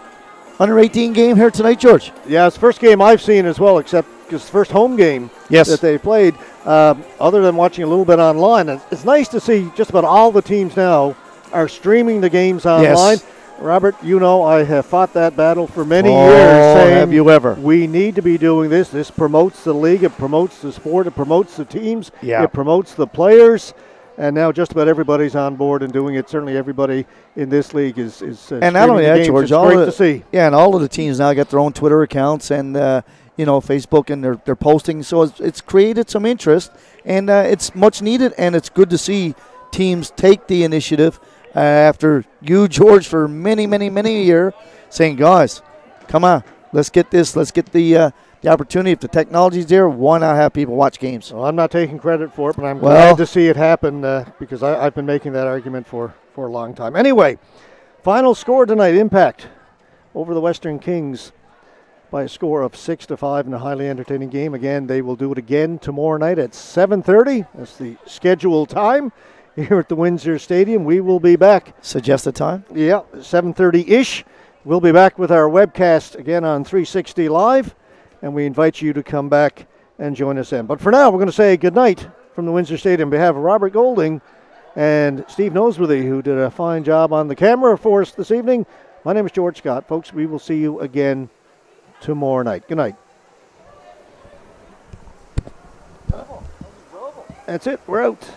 A: under 18 game here tonight, George.
B: Yeah, it's the first game I've seen as well, except it's the first home game that they played, other than watching a little bit online. It's nice to see just about all the teams now are streaming the games online.
A: Yes.
B: Robert, I have fought that battle for many
A: Oh,
B: years. Saying
A: have you ever?
B: We need to be doing this. This promotes the league. It promotes the sport. It promotes the teams.
A: Yeah.
B: It promotes the players. And now just about everybody's on board and doing it. Certainly everybody in this league is
A: and not only that, George,
B: it's great to see.
A: Yeah, and all of the teams now got their own Twitter accounts and Facebook, and they're posting. So it's created some interest, and it's much needed, and it's good to see teams take the initiative after you, George, for many, many, many a year, saying, guys, come on, let's get this, let's get the opportunity. If the technology's there, why not have people watch games?
B: Well, I'm not taking credit for it, but I'm glad to see it happen because I've been making that argument for a long time. Anyway, Final score tonight, Impact over the Western Kings by a score of 6-5 in a highly entertaining game. Again, they will do it again tomorrow night at 7:30. That's the scheduled time here at the Windsor Stadium. We will be back.
A: Suggested time?
B: Yeah, 7:30-ish. We'll be back with our webcast again on 360 Live, and we invite you to come back and join us then. But for now, we're going to say goodnight from the Windsor Stadium on behalf of Robert Golding and Steve Noseworthy, who did a fine job on the camera for us this evening. My name is George Scott. Folks, we will see you again tomorrow night. Good night. That's it. We're out.